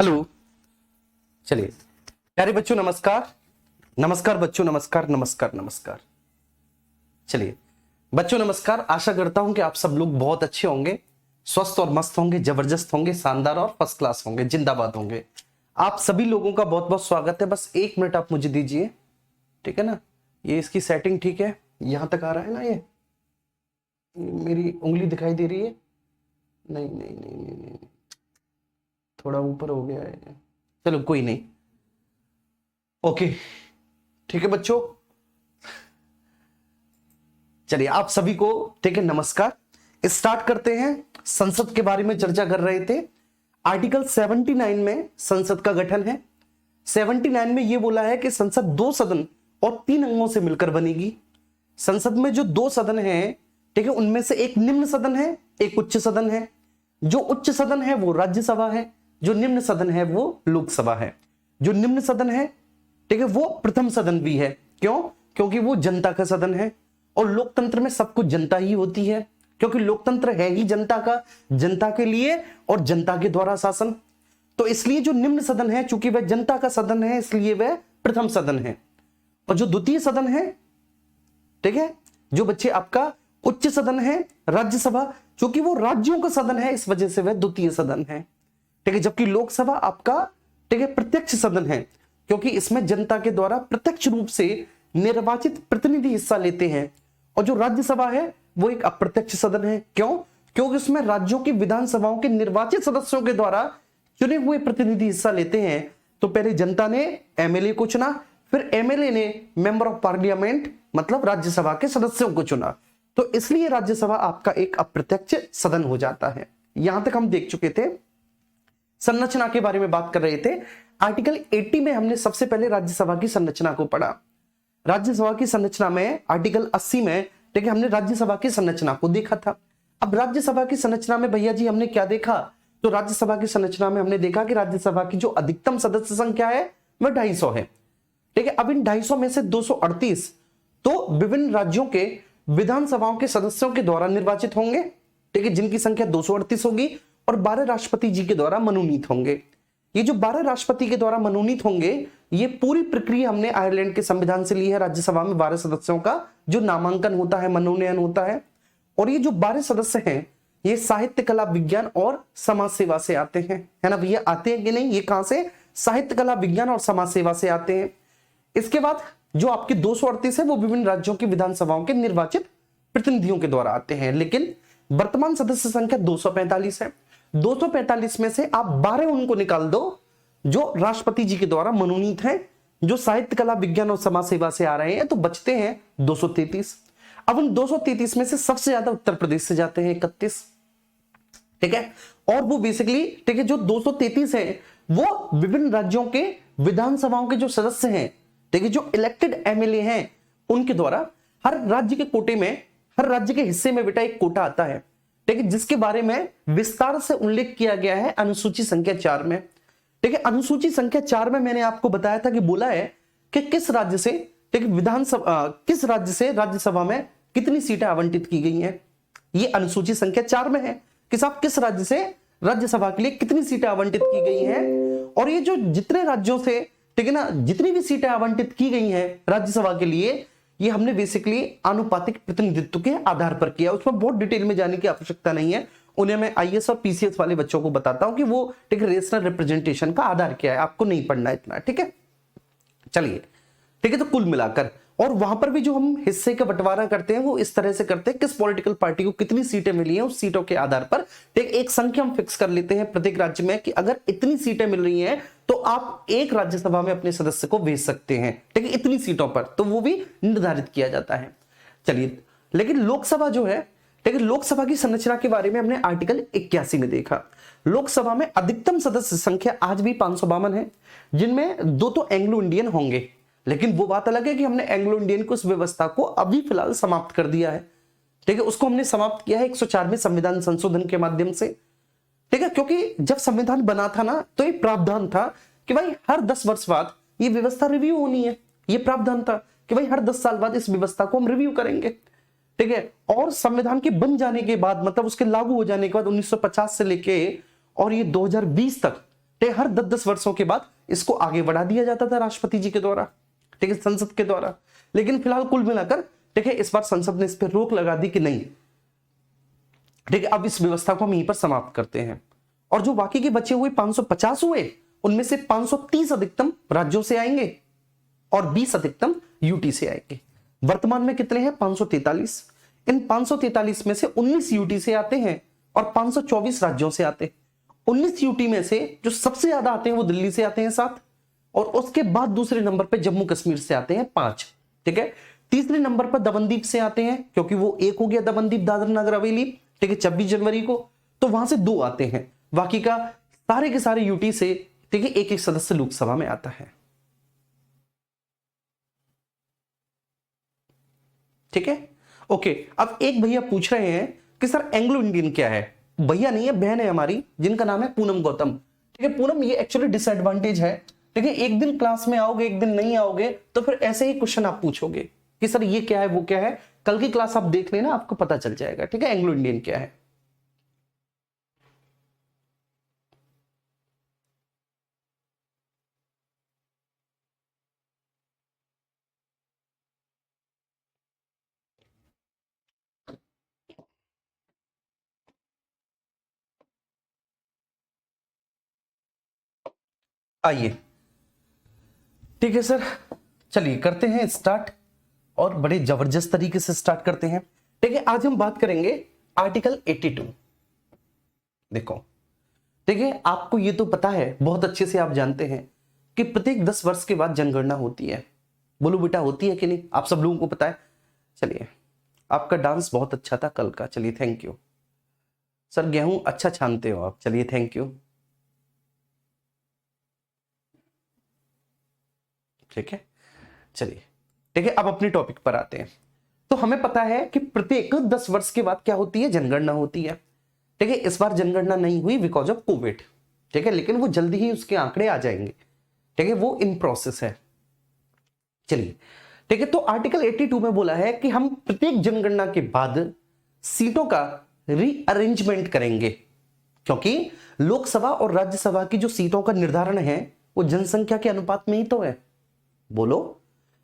Hello. चलिए प्यारे बच्चों नमस्कार। नमस्कार बच्चों, नमस्कार नमस्कार नमस्कार। चलिए बच्चों नमस्कार। आशा करता हूं कि आप सब लोग बहुत अच्छे होंगे, स्वस्थ और मस्त होंगे, जबरदस्त होंगे, शानदार और फर्स्ट क्लास होंगे, जिंदाबाद होंगे। आप सभी लोगों का बहुत बहुत स्वागत है। बस 1 मिनट आप मुझे दीजिए, ठीक है ना। ये इसकी सेटिंग ठीक है, यहां तक आ रहा है ना। ये मेरी उंगली दिखाई दे रही है? नहीं नहीं नहीं नहीं नहीं, थोड़ा ऊपर हो गया है। चलो कोई नहीं, ओके ठीक है बच्चों। चलिए आप सभी को ठीक है नमस्कार। स्टार्ट करते हैं। संसद के बारे में चर्चा कर रहे थे। आर्टिकल 79 में संसद का गठन है। 79 में यह बोला है कि संसद 2 सदन और 3 अंगों से मिलकर बनेगी। संसद में जो 2 सदन हैं, ठीक है, उनमें से एक निम्न सदन है, एक उच्च सदन है। जो उच्च सदन है वो राज्यसभा है, जो निम्न सदन है वो लोकसभा है। जो निम्न सदन है, ठीक है, वो प्रथम सदन भी है। क्यों? क्योंकि वो जनता का सदन है और लोकतंत्र में सब कुछ जनता ही होती है, क्योंकि लोकतंत्र है ही जनता का, जनता के लिए और जनता के द्वारा शासन। तो इसलिए जो निम्न सदन है, चूंकि वह जनता का सदन है, इसलिए वह प्रथम सदन है। और जो द्वितीय सदन है, ठीक है, जो बच्चे आपका उच्च सदन है राज्यसभा, चूंकि वो राज्यों का सदन है, इस वजह से वह द्वितीय सदन है, ठीक है। जबकि लोकसभा आपका, ठीक है, प्रत्यक्ष सदन है, क्योंकि इसमें जनता के द्वारा प्रत्यक्ष रूप से निर्वाचित प्रतिनिधि हिस्सा लेते हैं। और जो राज्यसभा है वो एक अप्रत्यक्ष सदन है। क्यों? क्योंकि उसमें राज्यों की विधानसभाओं के निर्वाचित सदस्यों के द्वारा चुने हुए प्रतिनिधि हिस्सा लेते हैं। तो पहले जनता ने एमएलए को चुना, फिर एमएलए ने मेंबर ऑफ पार्लियामेंट मतलब राज्यसभा के सदस्यों को चुना। तो इसलिए राज्यसभा आपका एक अप्रत्यक्ष सदन हो जाता है। यहां तक हम देख चुके थे। संरचना के बारे में बात कर रहे थे। आर्टिकल 80 में हमने सबसे पहले राज्यसभा की संरचना को पढ़ा। राज्यसभा की संरचना में आर्टिकल 80 में, ठीक है, हमने राज्यसभा की संरचना को देखा था। अब राज्यसभा की संरचना में भैया जी हमने क्या देखा? तो राज्यसभा की संरचना में हमने देखा कि राज्यसभा की जो अधिकतम सदस्य संख्या है वह 250 है, ठीक है। अब इन 250 में से 238 तो विभिन्न राज्यों के विधानसभाओं के सदस्यों के द्वारा निर्वाचित होंगे, ठीक है, जिनकी संख्या 238 होगी, और 12 राष्ट्रपति जी के द्वारा मनोनीत होंगे। ये जो 12 राष्ट्रपति के द्वारा मनोनीत होंगे, ये पूरी प्रक्रिया हमने आयरलैंड के संविधान से ली है। राज्यसभा में 12 सदस्यों का जो नामांकन होता है, मनोनयन होता है। और ये जो 12 सदस्य हैं, ये साहित्य, कला, विज्ञान और समाज सेवा से आते हैं, है ना भैया? आते हैं कि नहीं? ये कहां से? साहित्य, कला, विज्ञान और समाज सेवा से आते हैं। इसके बाद जो आपके 238 है वो विभिन्न राज्यों की विधानसभाओं के निर्वाचित प्रतिनिधियों के द्वारा आते हैं। लेकिन वर्तमान सदस्य संख्या 245 है। 245 में से आप 12 उनको निकाल दो जो राष्ट्रपति जी के द्वारा मनोनीत हैं, जो साहित्य, कला, विज्ञान और समाज सेवा से आ रहे हैं, तो बचते हैं 233। अब उन 233 में से सबसे ज्यादा उत्तर प्रदेश से जाते हैं 31, ठीक है। और वो बेसिकली, ठीक है, जो 233 है वो विभिन्न राज्यों के विधानसभाओं के जो सदस्य हैं, ठीक है, जो इलेक्टेड एमएलए हैं, उनके द्वारा हर राज्य के कोटे में, हर राज्य के हिस्से में बेटा एक कोटा आता है, ठीक है, जिसके बारे में विस्तार से उल्लेख किया गया है अनुसूची संख्या 4 में, ठीक है। अनुसूची संख्या 4 में मैंने आपको बताया था कि बोला है कि किस राज्य से, ठीक है, विधानसभा, किस राज्य से राज्यसभा में कितनी सीटें आवंटित की गई हैं। ये अनुसूची संख्या 4 में है कि साहब किस राज्य से राज्यसभा के लिए कितनी सीटें आवंटित की गई हैं। और ये जो जितने राज्यों से, ठीक है ना, जितनी भी सीटें आवंटित की गई हैं राज्यसभा के लिए, ये हमने बेसिकली आनुपातिक प्रतिनिधित्व के आधार पर किया। उसमें बहुत डिटेल में जाने की आवश्यकता नहीं है। उन्हें मैं आईएएस और पीसीएस वाले बच्चों को बताता हूं कि वो, ठीक है, रेशनल रिप्रेजेंटेशन का आधार क्या है। आपको नहीं पढ़ना इतना, ठीक है। चलिए, ठीक है, तो कुल मिलाकर, और वहां पर भी जो हम हिस्से का बंटवारा करते हैं वो इस तरह से करते हैं, किस पॉलिटिकल पार्टी को कितनी सीटें मिली हैं, उस सीटों के आधार पर, ठीक, एक संख्या हम फिक्स कर लेते हैं प्रत्येक राज्य में कि अगर इतनी सीटें मिल रही हैं तो आप एक राज्यसभा में अपने सदस्य को भेज सकते हैं, ठीक है, इतनी सीटों पर, तो वो भी निर्धारित किया जाता है। चलिए, लेकिन लोकसभा जो है, ठीक है, लोकसभा की संरचना के बारे में हमने आर्टिकल 81 में देखा। लोकसभा में अधिकतम सदस्य संख्या आज भी 552 है, जिनमें 2 तो एंग्लो इंडियन होंगे। लेकिन वो बात अलग है कि हमने एंग्लो इंडियन को, उस व्यवस्था को अभी फिलहाल समाप्त कर दिया है, ठीक है। उसको हमने समाप्त किया है 104वें संविधान संशोधन के माध्यम से, ठीक है। क्योंकि जब संविधान बना था ना, तो ये प्रावधान था कि भाई हर 10 वर्ष बाद ये व्यवस्था रिव्यू होनी है। ये प्रावधान था कि भाई हर 10 साल बाद इस व्यवस्था को हम रिव्यू करेंगे, ठीक है। और संविधान के बन जाने के बाद, मतलब उसके लागू हो जाने के बाद 1950 से लेके और ये 2020 तक, ठीक है, हर 10-10 वर्षों के बाद इसको आगे बढ़ा दिया जाता था राष्ट्रपति जी के द्वारा, ठीक है, संसद के द्वारा। लेकिन फिलहाल कुल मिलाकर, ठीक है, इस बार संसद ने इस पर रोक लगा दी कि नहीं, ठीक है, अब इस व्यवस्था को हम यहीं पर समाप्त करते हैं। और जो बाकी के बचे हुए 550 हुए, उनमें से 530 अधिकतम राज्यों से आएंगे और 20 अधिकतम यूटी से आएंगे। वर्तमान में कितने हैं? 543। इन 543 में से 19 यूटी से आते हैं और 524 राज्यों से आते हैं। 19 यूटी में से जो सबसे ज्यादा आते हैं वो दिल्ली से आते हैं 7, और उसके बाद दूसरे नंबर पे जम्मू कश्मीर से आते हैं 5, ठीक है। तीसरे नंबर पर दमनदीप से आते हैं, क्योंकि वो एक हो गया दमनदीप दादर नगर हवेली, ठीक है, 26 जनवरी को, तो वहां से 2 आते हैं। बाकी का सारे के सारे यूटी से, ठीक है, एक एक सदस्य लोकसभा में आता है, ठीक है, ओके। अब एक भैया पूछ रहे हैं कि सर एंग्लो इंडियन क्या है? भैया नहीं है, बहन है हमारी, जिनका नाम है पूनम गौतम, ठीक है। पूनम, ये एक्चुअली डिसएडवांटेज है, ठीक है, एक दिन क्लास में आओगे, एक दिन नहीं आओगे, तो फिर ऐसे ही क्वेश्चन आप पूछोगे कि सर ये क्या है, वो क्या है। कल की क्लास आप देख लेना, आपको पता चल जाएगा, ठीक है, एंग्लो इंडियन क्या है। आइए, ठीक है सर, चलिए करते हैं स्टार्ट, और बड़े जबरदस्त तरीके से स्टार्ट करते हैं, ठीक है। आज हम बात करेंगे आर्टिकल 82। देखो, ठीक है, आपको ये तो पता है, बहुत अच्छे से आप जानते हैं कि प्रत्येक 10 वर्ष के बाद जनगणना होती है। बोलो बेटा, होती है कि नहीं? आप सब लोगों को पता है। चलिए, आपका डांस बहुत अच्छा था कल का, चलिए थैंक यू सर। गेहूं अच्छा छानते हो आप, चलिए थैंक यू, ठीक है। चलिए, ठीक है, अब अपने टॉपिक पर आते हैं। तो हमें पता है कि प्रत्येक 10 वर्ष के बाद क्या होती है? जनगणना होती है, ठीक है। इस बार जनगणना नहीं हुई बिकॉज ऑफ कोविड, ठीक है, लेकिन वो जल्दी ही उसके आंकड़े आ जाएंगे, ठीक है, वो इन प्रोसेस है। चलिए, ठीक है, तो आर्टिकल 82 में बोला है कि हम प्रत्येक जनगणना के बाद सीटों का रीअरेंजमेंट करेंगे, क्योंकि लोकसभा और राज्यसभा की जो सीटों का निर्धारण है वो जनसंख्या के अनुपात में ही तो है। बोलो,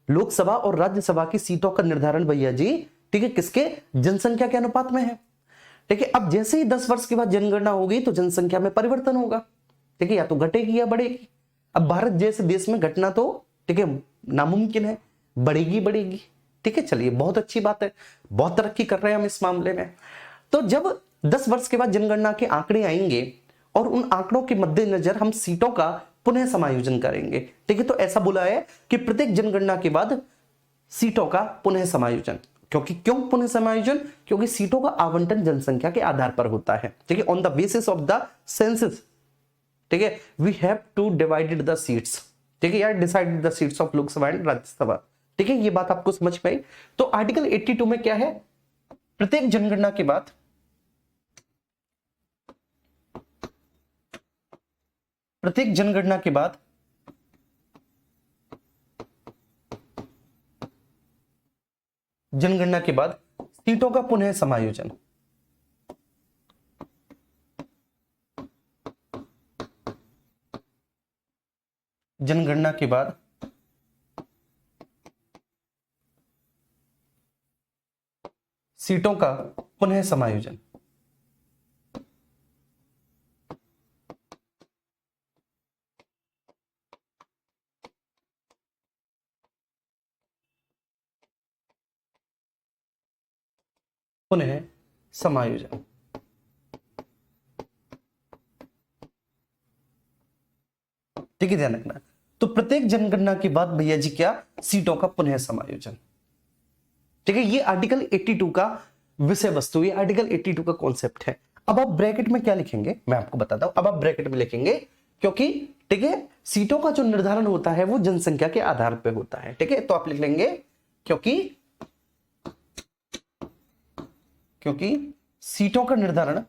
लोकसभा और राज्यसभा की सीटों का निर्धारण भैया जी, ठीक है, किसके? जनसंख्या के अनुपात में है, ठीक है। अब जैसे ही 10 वर्ष के बाद जनगणना होगी तो जनसंख्या में परिवर्तन होगा, ठीक है, या तो घटेगी या बढ़ेगी। अब भारत जैसे देश में घटना तो, ठीक है, नामुमकिन है, बढ़ेगी बढ़ेगी, ठीक है। चलिए, बहुत अच्छी बात है, बहुत तरक्की कर रहे हैं हम इस मामले में। तो जब 10 वर्ष के बाद जनगणना के आंकड़े आएंगे और उन आंकड़ों के मद्देनजर हम सीटों का पुनः समायोजन करेंगे, ठीक है। तो ऐसा बोला है कि प्रत्येक जनगणना के बाद सीटों का पुनः समायोजन, क्योंकि क्यों पुनः समायोजन? क्योंकि सीटों का आवंटन जनसंख्या के आधार पर होता है, ठीक है, on the basis of the census, ठीक है, we have to divided the seats, ठीक है, यार decided the seats of Lok Sabha and Rajya Sabha, ठीक है। ये बात आपको समझ में आई? तो आर्टिकल 82 में क्या है? प्रत्येक जनगणना के बाद प्रत्येक जनगणना के बाद जनगणना के बाद सीटों का पुनः समायोजन, जनगणना के बाद सीटों का पुनः समायोजन, पुनः समायोजन, ठीक है, ध्यान रखना। तो प्रत्येक जनगणना के बाद भैया जी क्या? सीटों का पुनः समायोजन, ठीक है। ये आर्टिकल 82 का विषय वस्तु, ये आर्टिकल 82 का कॉन्सेप्ट है। अब आप ब्रैकेट में क्या लिखेंगे मैं आपको बताता हूं। अब आप ब्रैकेट में लिखेंगे, क्योंकि ठीक है, सीटों का जो निर्धारण होता है वो जनसंख्या के आधार पर होता है, ठीक है। तो आप लिख लेंगे क्योंकि सीटों का निर्धारण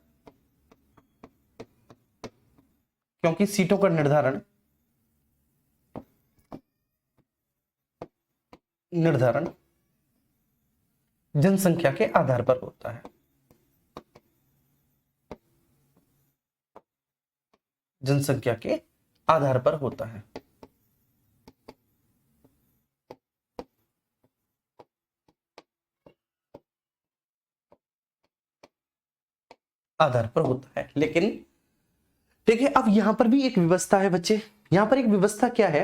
जनसंख्या के आधार पर होता है, जनसंख्या के आधार पर होता है। आधार पर होता है। लेकिन ठीक है, अब यहां पर भी एक व्यवस्था है बच्चे। यहां पर एक व्यवस्था क्या है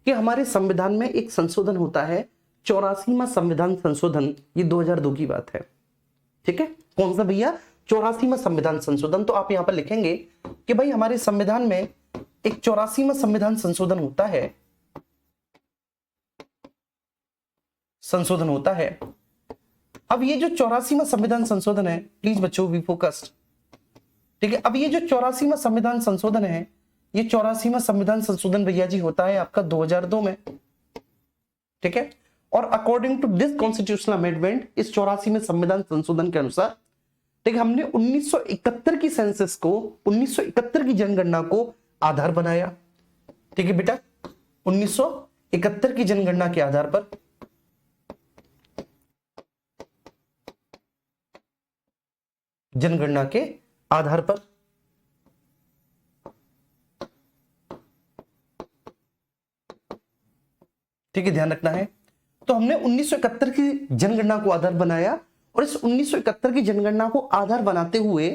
कि हमारे संविधान में एक संशोधन होता है, 84वां संविधान संशोधन। ये 2002 की बात है। ठीक है, कौन सा भैया? 84वां संविधान संशोधन। तो आप यहां पर लिखेंगे कि भाई हमारे संविधान में एक 84वां संविधान संशोधन होता है, संशोधन होता है। अब ये जो 84वां संविधान संशोधन है, प्लीज बच्चों बी फोकस्ड। ठीक है, अब ये जो 84वां संविधान संशोधन है, ये 84वां संविधान संशोधन भैया जी होता है आपका 2002 में। ठीक है, और according to this constitutional amendment, इस 84वें संविधान संशोधन के अनुसार, ठीक है, हमने 1971 की सेंसस को, 1971 की जनगणना को आधार बनाया। ठीक है बेटा, 1971 की जनगणना के आधार पर, जनगणना के आधार पर, ठीक है, ध्यान रखना है। तो हमने 1971 की जनगणना को आधार बनाया, और इस 1971 की जनगणना को आधार बनाते हुए,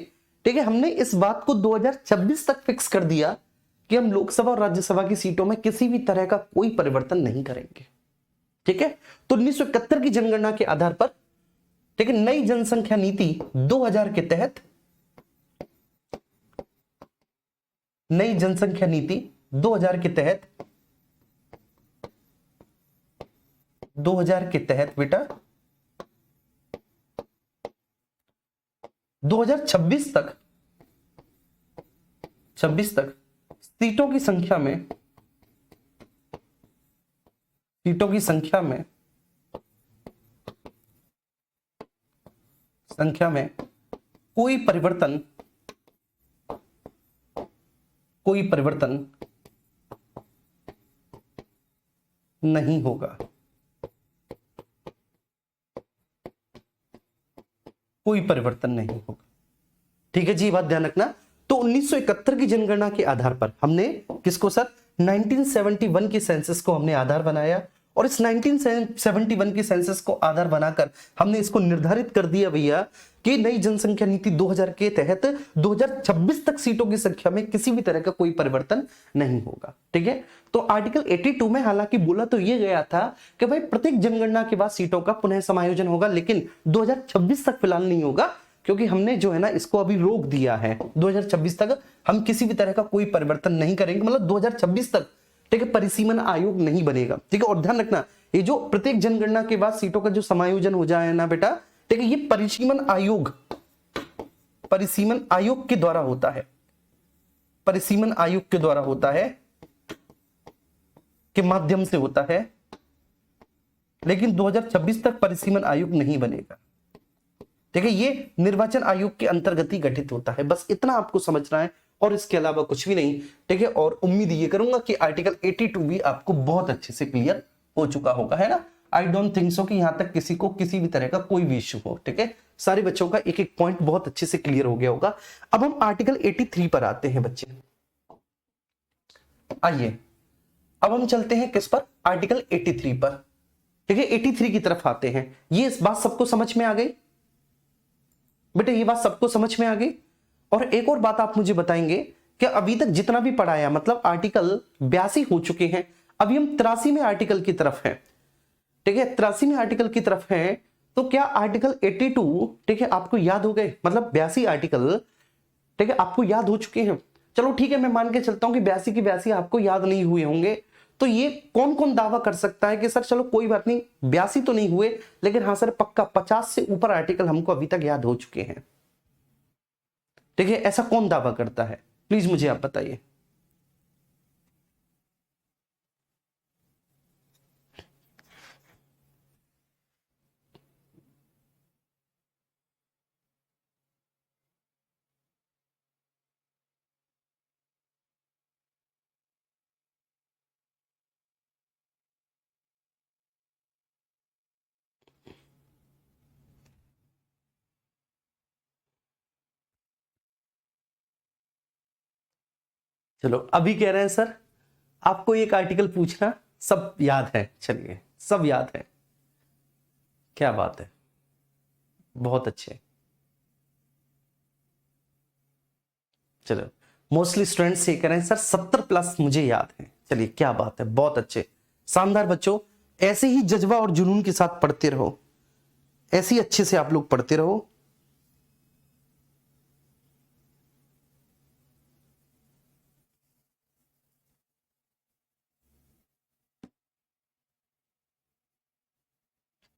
ठीक है, हमने इस बात को 2026 तक फिक्स कर दिया कि हम लोकसभा और राज्यसभा की सीटों में किसी भी तरह का कोई परिवर्तन नहीं करेंगे। ठीक है, तो 1971 की जनगणना के आधार पर, ठीक है, नई जनसंख्या नीति 2000 के तहत, नई जनसंख्या नीति 2000 के तहत, 2000 के तहत बेटा 2026 तक, 26 तक सीटों की संख्या में, सीटों की संख्या में, संख्या में कोई परिवर्तन, कोई परिवर्तन नहीं होगा। कोई परिवर्तन नहीं होगा। ठीक है जी, बात ध्यान रखना। तो 1971 की जनगणना के आधार पर हमने किसको सर? 1971 की सेंसस को हमने आधार बनाया, और इस 1971 की सेंसस को आधार बनाकर हमने इसको निर्धारित कर दिया भैया कि नई जनसंख्या नीति 2000 के तहत 2026 तक सीटों की संख्या में किसी भी तरह का कोई परिवर्तन नहीं होगा। ठीक है, तो आर्टिकल 82 में हालांकि बोला तो ये गया था कि भाई प्रत्येक जनगणना के बाद सीटों का पुनः समायोजन होगा, लेकिन 2026 तक फिलहाल नहीं होगा, क्योंकि हमने जो है ना इसको अभी रोक दिया है। 2026 तक हम किसी भी तरह का कोई परिवर्तन नहीं करेंगे, मतलब 2026 तक, ठीक है, परिसीमन आयोग नहीं बनेगा। ठीक है, और ध्यान रखना, ये जो प्रत्येक जनगणना के बाद सीटों का जो समायोजन हो जाए ना बेटा, ठीक है, ये परिसीमन आयोग, परिसीमन आयोग के द्वारा होता है, परिसीमन आयोग के द्वारा होता है, के माध्यम से होता है, लेकिन 2026 तक परिसीमन आयोग नहीं बनेगा। ठीक है, ये निर्वाचन आयोग के अंतर्गत ही गठित होता है। बस इतना आपको समझना है, और इसके अलावा कुछ भी नहीं। ठीक है, और उम्मीद ये करूंगा कि आर्टिकल 82 भी आपको बहुत अच्छे से क्लियर हो चुका होगा, है ना। आई डोंट थिंक सो कि यहां तक किसी को किसी भी तरह का कोई भी इश्यू हो। ठीक है, सारे बच्चों का एक एक पॉइंट बहुत अच्छे से क्लियर हो गया होगा। अब हम आर्टिकल 83 पर आते हैं बच्चे। आइए, अब हम चलते हैं किस पर? आर्टिकल 83 पर। ठीक है, 83 की तरफ आते हैं। ये इस बात सबको समझ में आ गई बेटा? ये बात सबको समझ में आ गई? और एक और बात आप मुझे बताएंगे कि अभी तक जितना भी पढ़ाया, मतलब आर्टिकल 82 हो चुके हैं, अभी हम 83वें आर्टिकल की तरफ हैं। ठीक है, 83वें आर्टिकल की तरफ हैं। तो क्या आर्टिकल 82, ठीक है, आपको याद हो गए? मतलब 82 आर्टिकल, ठीक है, आपको याद हो चुके हैं। चलो ठीक है, मैं मान के चलता हूं कि 82 की 82 आपको याद नहीं हुए होंगे। तो ये कौन कौन दावा कर सकता है कि सर चलो कोई बात नहीं, 82 तो नहीं हुए, लेकिन हाँ सर पक्का 50 से ऊपर आर्टिकल हमको अभी तक याद हो चुके हैं। ठीक है, ऐसा कौन दावा करता है? प्लीज मुझे आप बताइए। चलो अभी कह रहे हैं सर आपको एक आर्टिकल पूछना सब याद है, चलिए सब याद है, क्या बात है, बहुत अच्छे। चलो मोस्टली स्टूडेंट्स ये कह रहे हैं सर 70+ मुझे याद है, चलिए क्या बात है, बहुत अच्छे, शानदार बच्चों। ऐसे ही जज्बा और जुनून के साथ पढ़ते रहो, ऐसे ही अच्छे से आप लोग पढ़ते रहो।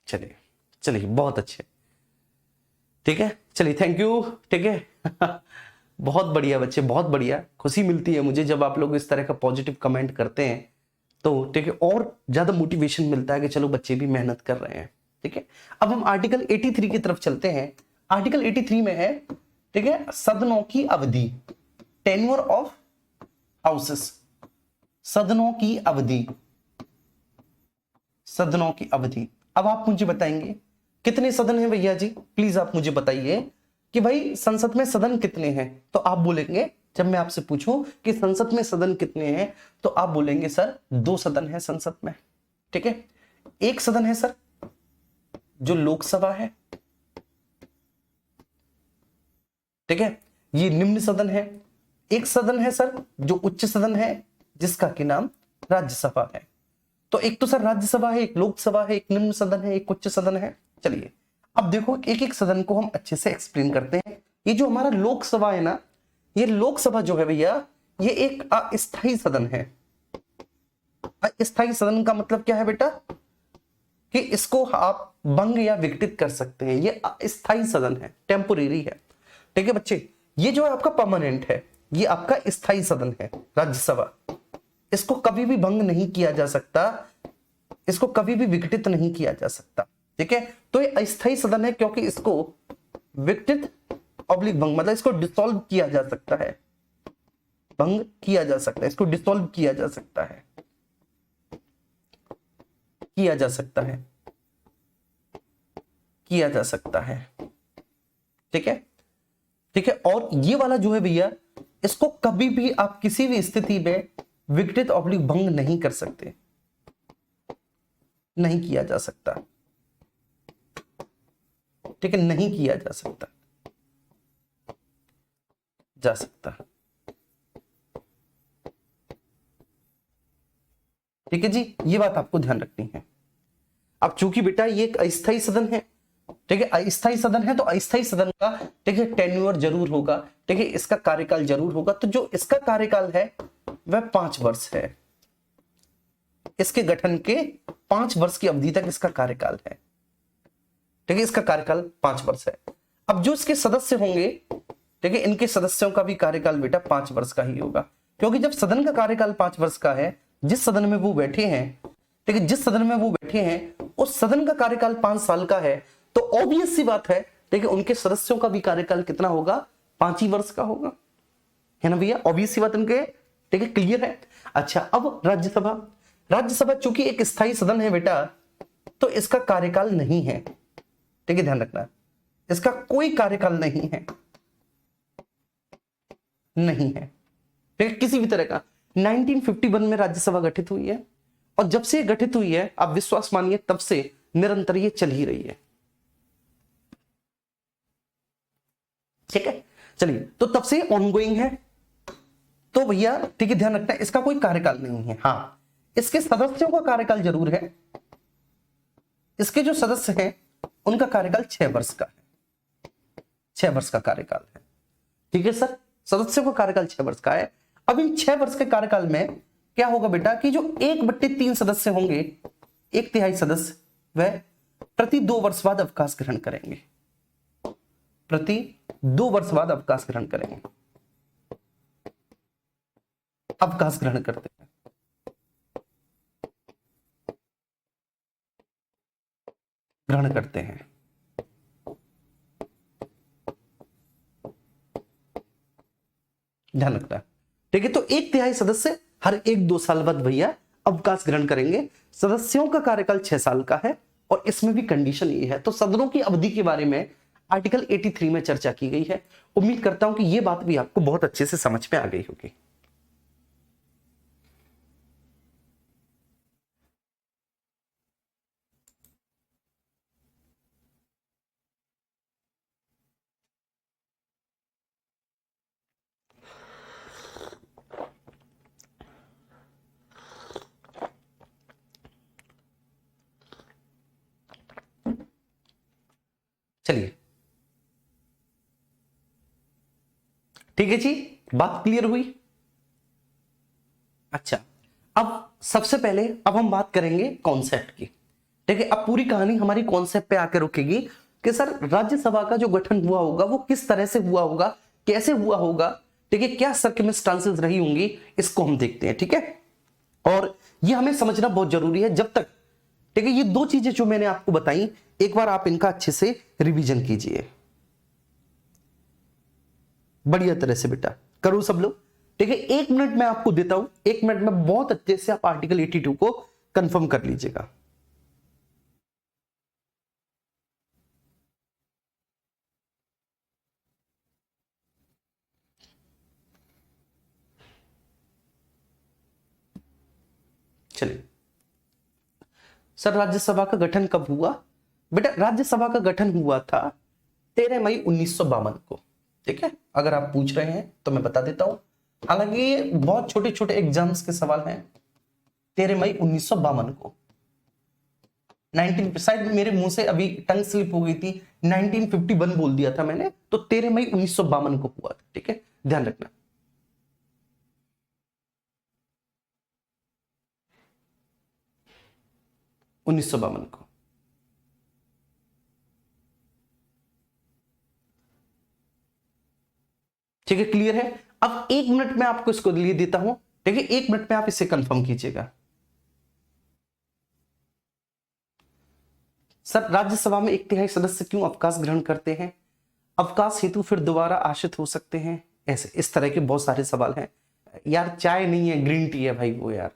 चलिए चलिए बहुत अच्छे, ठीक है, चलिए थैंक यू, ठीक है। बहुत बढ़िया बच्चे, बहुत बढ़िया, खुशी मिलती है मुझे जब आप लोग इस तरह का पॉजिटिव कमेंट करते हैं, तो ठीक है और ज्यादा मोटिवेशन मिलता है कि चलो बच्चे भी मेहनत कर रहे हैं, ठीक है। अब हम आर्टिकल 83 की तरफ चलते हैं। आर्टिकल 83 में है, ठीक है, सदनों की अवधि, टेन्योर ऑफ हाउसेस, सदनों की अवधि, सदनों की अवधि। अब आप मुझे बताएंगे कितने सदन हैं भैया जी, प्लीज आप मुझे बताइए कि भाई संसद में सदन कितने हैं, तो आप बोलेंगे, जब मैं आपसे पूछूं कि संसद में सदन कितने हैं, तो आप बोलेंगे सर 2 सदन है संसद में, ठीक है। एक सदन है सर जो लोकसभा है, ठीक है, ये निम्न सदन है। एक सदन है सर जो उच्च सदन है, जिसका कि नाम राज्यसभा है। तो एक तो सर राज्यसभा है, एक लोकसभा है, एक निम्न सदन है, एक उच्च सदन है। चलिए अब देखो एक एक सदन को हम अच्छे से एक्सप्लेन करते हैं। ये जो हमारा लोकसभा है ना, ये लोकसभा जो है भैया, ये एक अस्थायी सदन है। अस्थायी सदन का मतलब क्या है बेटा, कि इसको आप भंग या विघटित कर सकते हैं, ये अस्थायी सदन है, टेम्पोरेरी है, ठीक है बच्चे। ये जो है आपका परमानेंट है, ये आपका स्थायी सदन है राज्यसभा। इसको कभी भी भंग नहीं किया जा सकता, इसको कभी भी विघटित नहीं किया जा सकता, ठीक है। तो ये अस्थायी सदन है क्योंकि इसको विघटित ऑब्लिक भंग, मतलब इसको डिसॉल्व किया जा सकता है, भंग किया जा सकता है, इसको डिसॉल्व किया जा सकता है, किया जा सकता है, किया जा सकता है, ठीक है, ठीक है। और ये वाला जो है भैया, इसको कभी भी आप किसी भी स्थिति में विघटित ऑब्लिक भंग नहीं कर सकते, नहीं किया जा सकता, ठीक है, नहीं किया जा सकता, जा सकता, ठीक है जी, ये बात आपको ध्यान रखनी है। अब चूंकि बेटा ये एक अस्थायी सदन है, ठीक है, अस्थायी सदन है, तो अस्थायी सदन का, ठीक है, टेन्योर जरूर होगा, ठीक है, इसका कार्यकाल जरूर होगा। तो जो इसका कार्यकाल है वह 5 वर्ष है, इसके गठन के 5 वर्ष की अवधि तक इसका कार्यकाल है, ठीक है, इसका कार्यकाल 5 वर्ष है। अब जो इसके सदस्य होंगे, ठीक है, इनके सदस्यों का भी कार्यकाल बेटा 5 वर्ष का ही होगा, क्योंकि जब सदन का कार्यकाल 5 वर्ष का है, जिस सदन में वो बैठे हैं, ठीक है, जिस सदन में वो बैठे हैं उस सदन का कार्यकाल 5 साल का है, तो ऑब्वियस सी बात है, ठीक है, उनके सदस्यों का भी कार्यकाल कितना होगा, 5 ही वर्ष का होगा, है ना भैया, ऑब्वियस सी बात उनके, ठीक है, क्लियर है। अच्छा अब राज्यसभा, राज्यसभा चूंकि एक स्थायी सदन है बेटा, तो इसका कार्यकाल नहीं है, ठीक है, ध्यान रखना, इसका कोई कार्यकाल नहीं है, नहीं है, ठीक है, किसी भी तरह का। 1951 में राज्यसभा गठित हुई है, और जब से गठित हुई है आप विश्वास मानिए तब से निरंतर ये चल ही रही है, ठीक है। चलिए तो तब से ऑनगोइंग है, तो भैया ठीक है, ध्यान रखना इसका कोई कार्यकाल नहीं है। हाँ, इसके सदस्यों का कार्यकाल जरूर है, इसके जो सदस्य हैं उनका कार्यकाल 6 वर्ष का है, 6 वर्ष का कार्यकाल है, ठीक है सर, सदस्यों का कार्यकाल 6 वर्ष का है। अब इन 6 वर्ष के कार्यकाल में क्या होगा बेटा, कि जो 1/3 सदस्य होंगे, 1/3 सदस्य, वह प्रति 2 वर्ष बाद अवकाश ग्रहण करेंगे, प्रति 2 वर्ष बाद अवकाश ग्रहण करेंगे, अवकाश ग्रहण करते हैं, ग्रहण करते हैं, ध्यान रखना, ठीक है। तो 1/3 सदस्य हर 1-2 साल बाद भैया अवकाश ग्रहण करेंगे। सदस्यों का कार्यकाल 6 साल का है, और इसमें भी कंडीशन ये है। तो सदनों की अवधि के बारे में आर्टिकल 83 में चर्चा की गई है। उम्मीद करता हूं कि यह बात भी आपको बहुत अच्छे से समझ में आ गई होगी। चलिए, ठीक है जी, बात क्लियर हुई। अच्छा, अब सबसे पहले अब हम बात करेंगे कॉन्सेप्ट की। ठीक है, अब पूरी कहानी हमारी कॉन्सेप्ट पे आकर रुकेगी कि सर राज्यसभा का जो गठन हुआ होगा वो किस तरह से हुआ होगा, कैसे हुआ होगा, ठीक है, क्या सर्कमस्टांसेस रही होंगी, इसको हम देखते हैं। ठीक है, और ये हमें समझना बहुत जरूरी है जब तक, ठीक है, ये दो चीजें जो मैंने आपको बताई एक बार आप इनका अच्छे से रिवीजन कीजिए बढ़िया तरह से बेटा, करो सब लोग। ठीक है, 1 मिनट मैं आपको देता हूं, 1 मिनट में बहुत अच्छे से आप आर्टिकल 82 को कंफर्म कर लीजिएगा। चलिए सर, राज्यसभा का गठन कब हुआ? बेटा राज्यसभा का गठन हुआ था 13 मई 1952 को। ठीक है, अगर आप पूछ रहे हैं तो मैं बता देता हूं, हालांकि ये बहुत छोटे छोटे एग्जाम्स के सवाल हैं। 13 मई 1952 को 19 शायद मेरे मुंह से अभी टंग स्लिप हो गई थी, 1951 बोल दिया था मैंने, तो 13 मई 1952 को हुआ था। ठीक है, ध्यान रखना। 1952 को। ठीक है, क्लियर है। अब 1 मिनट में आपको इसको लिए देता हूं। ठीक है, 1 मिनट में आप इसे कंफर्म कीजिएगा। सर राज्यसभा में 1/3 सदस्य क्यों अवकाश ग्रहण करते हैं? अवकाश हेतु फिर दोबारा आश्रित हो सकते हैं, ऐसे इस तरह के बहुत सारे सवाल हैं। यार चाय नहीं है, ग्रीन टी है भाई वो यार।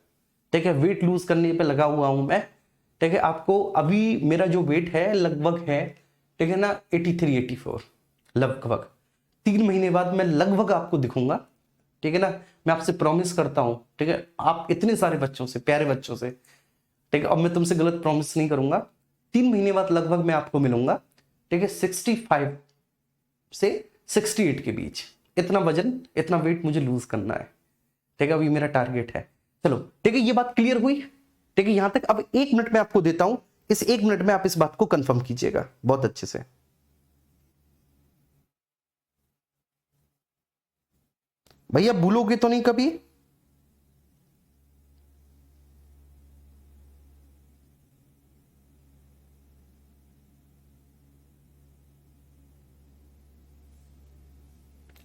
ठीक है, वेट लूज करने पे लगा हुआ हूं मैं। ठीक है, आपको अभी मेरा जो वेट है लगभग है, ठीक है ना, 83-84 लगभग। 3 महीने बाद मैं लगभग आपको दिखूंगा। ठीक है ना, मैं आपसे प्रॉमिस करता हूं। ठीक है, आप इतने सारे बच्चों से, प्यारे बच्चों से, ठीक है, अब मैं तुमसे गलत प्रॉमिस नहीं करूंगा। 3 महीने बाद लगभग मैं आपको मिलूंगा। ठीक है, 65 से 68 के बीच इतना वजन, इतना वेट मुझे लूज करना है। ठीक है, अभी मेरा टारगेट है। चलो ठीक है, ये बात क्लियर हुई। ठीक है, यहां तक। अब 1 मिनट में आपको देता हूं, इस 1 मिनट में आप इस बात को कंफर्म कीजिएगा बहुत अच्छे से। भैया भूलोगे तो नहीं कभी?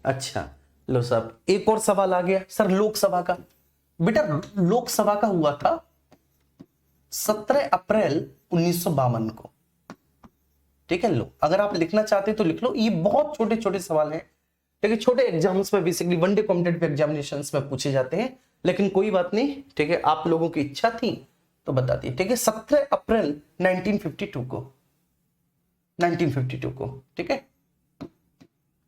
अच्छा, लो साहब एक और सवाल आ गया सर, लोकसभा का। बेटा लोकसभा का हुआ था 17 अप्रैल 1952 को। ठीक है, लो अगर आप लिखना चाहते तो लिख लो, ये बहुत छोटे छोटे सवाल हैं। ठीक है, छोटे एग्जाम्स में बेसिकली वनडे कॉम्पिटेटिव एग्जामिनेशंस में पूछे जाते हैं, लेकिन कोई बात नहीं। ठीक है, आप लोगों की इच्छा थी तो बता दी। ठीक है, 17 अप्रैल 1952 को, 1952 को। ठीक है,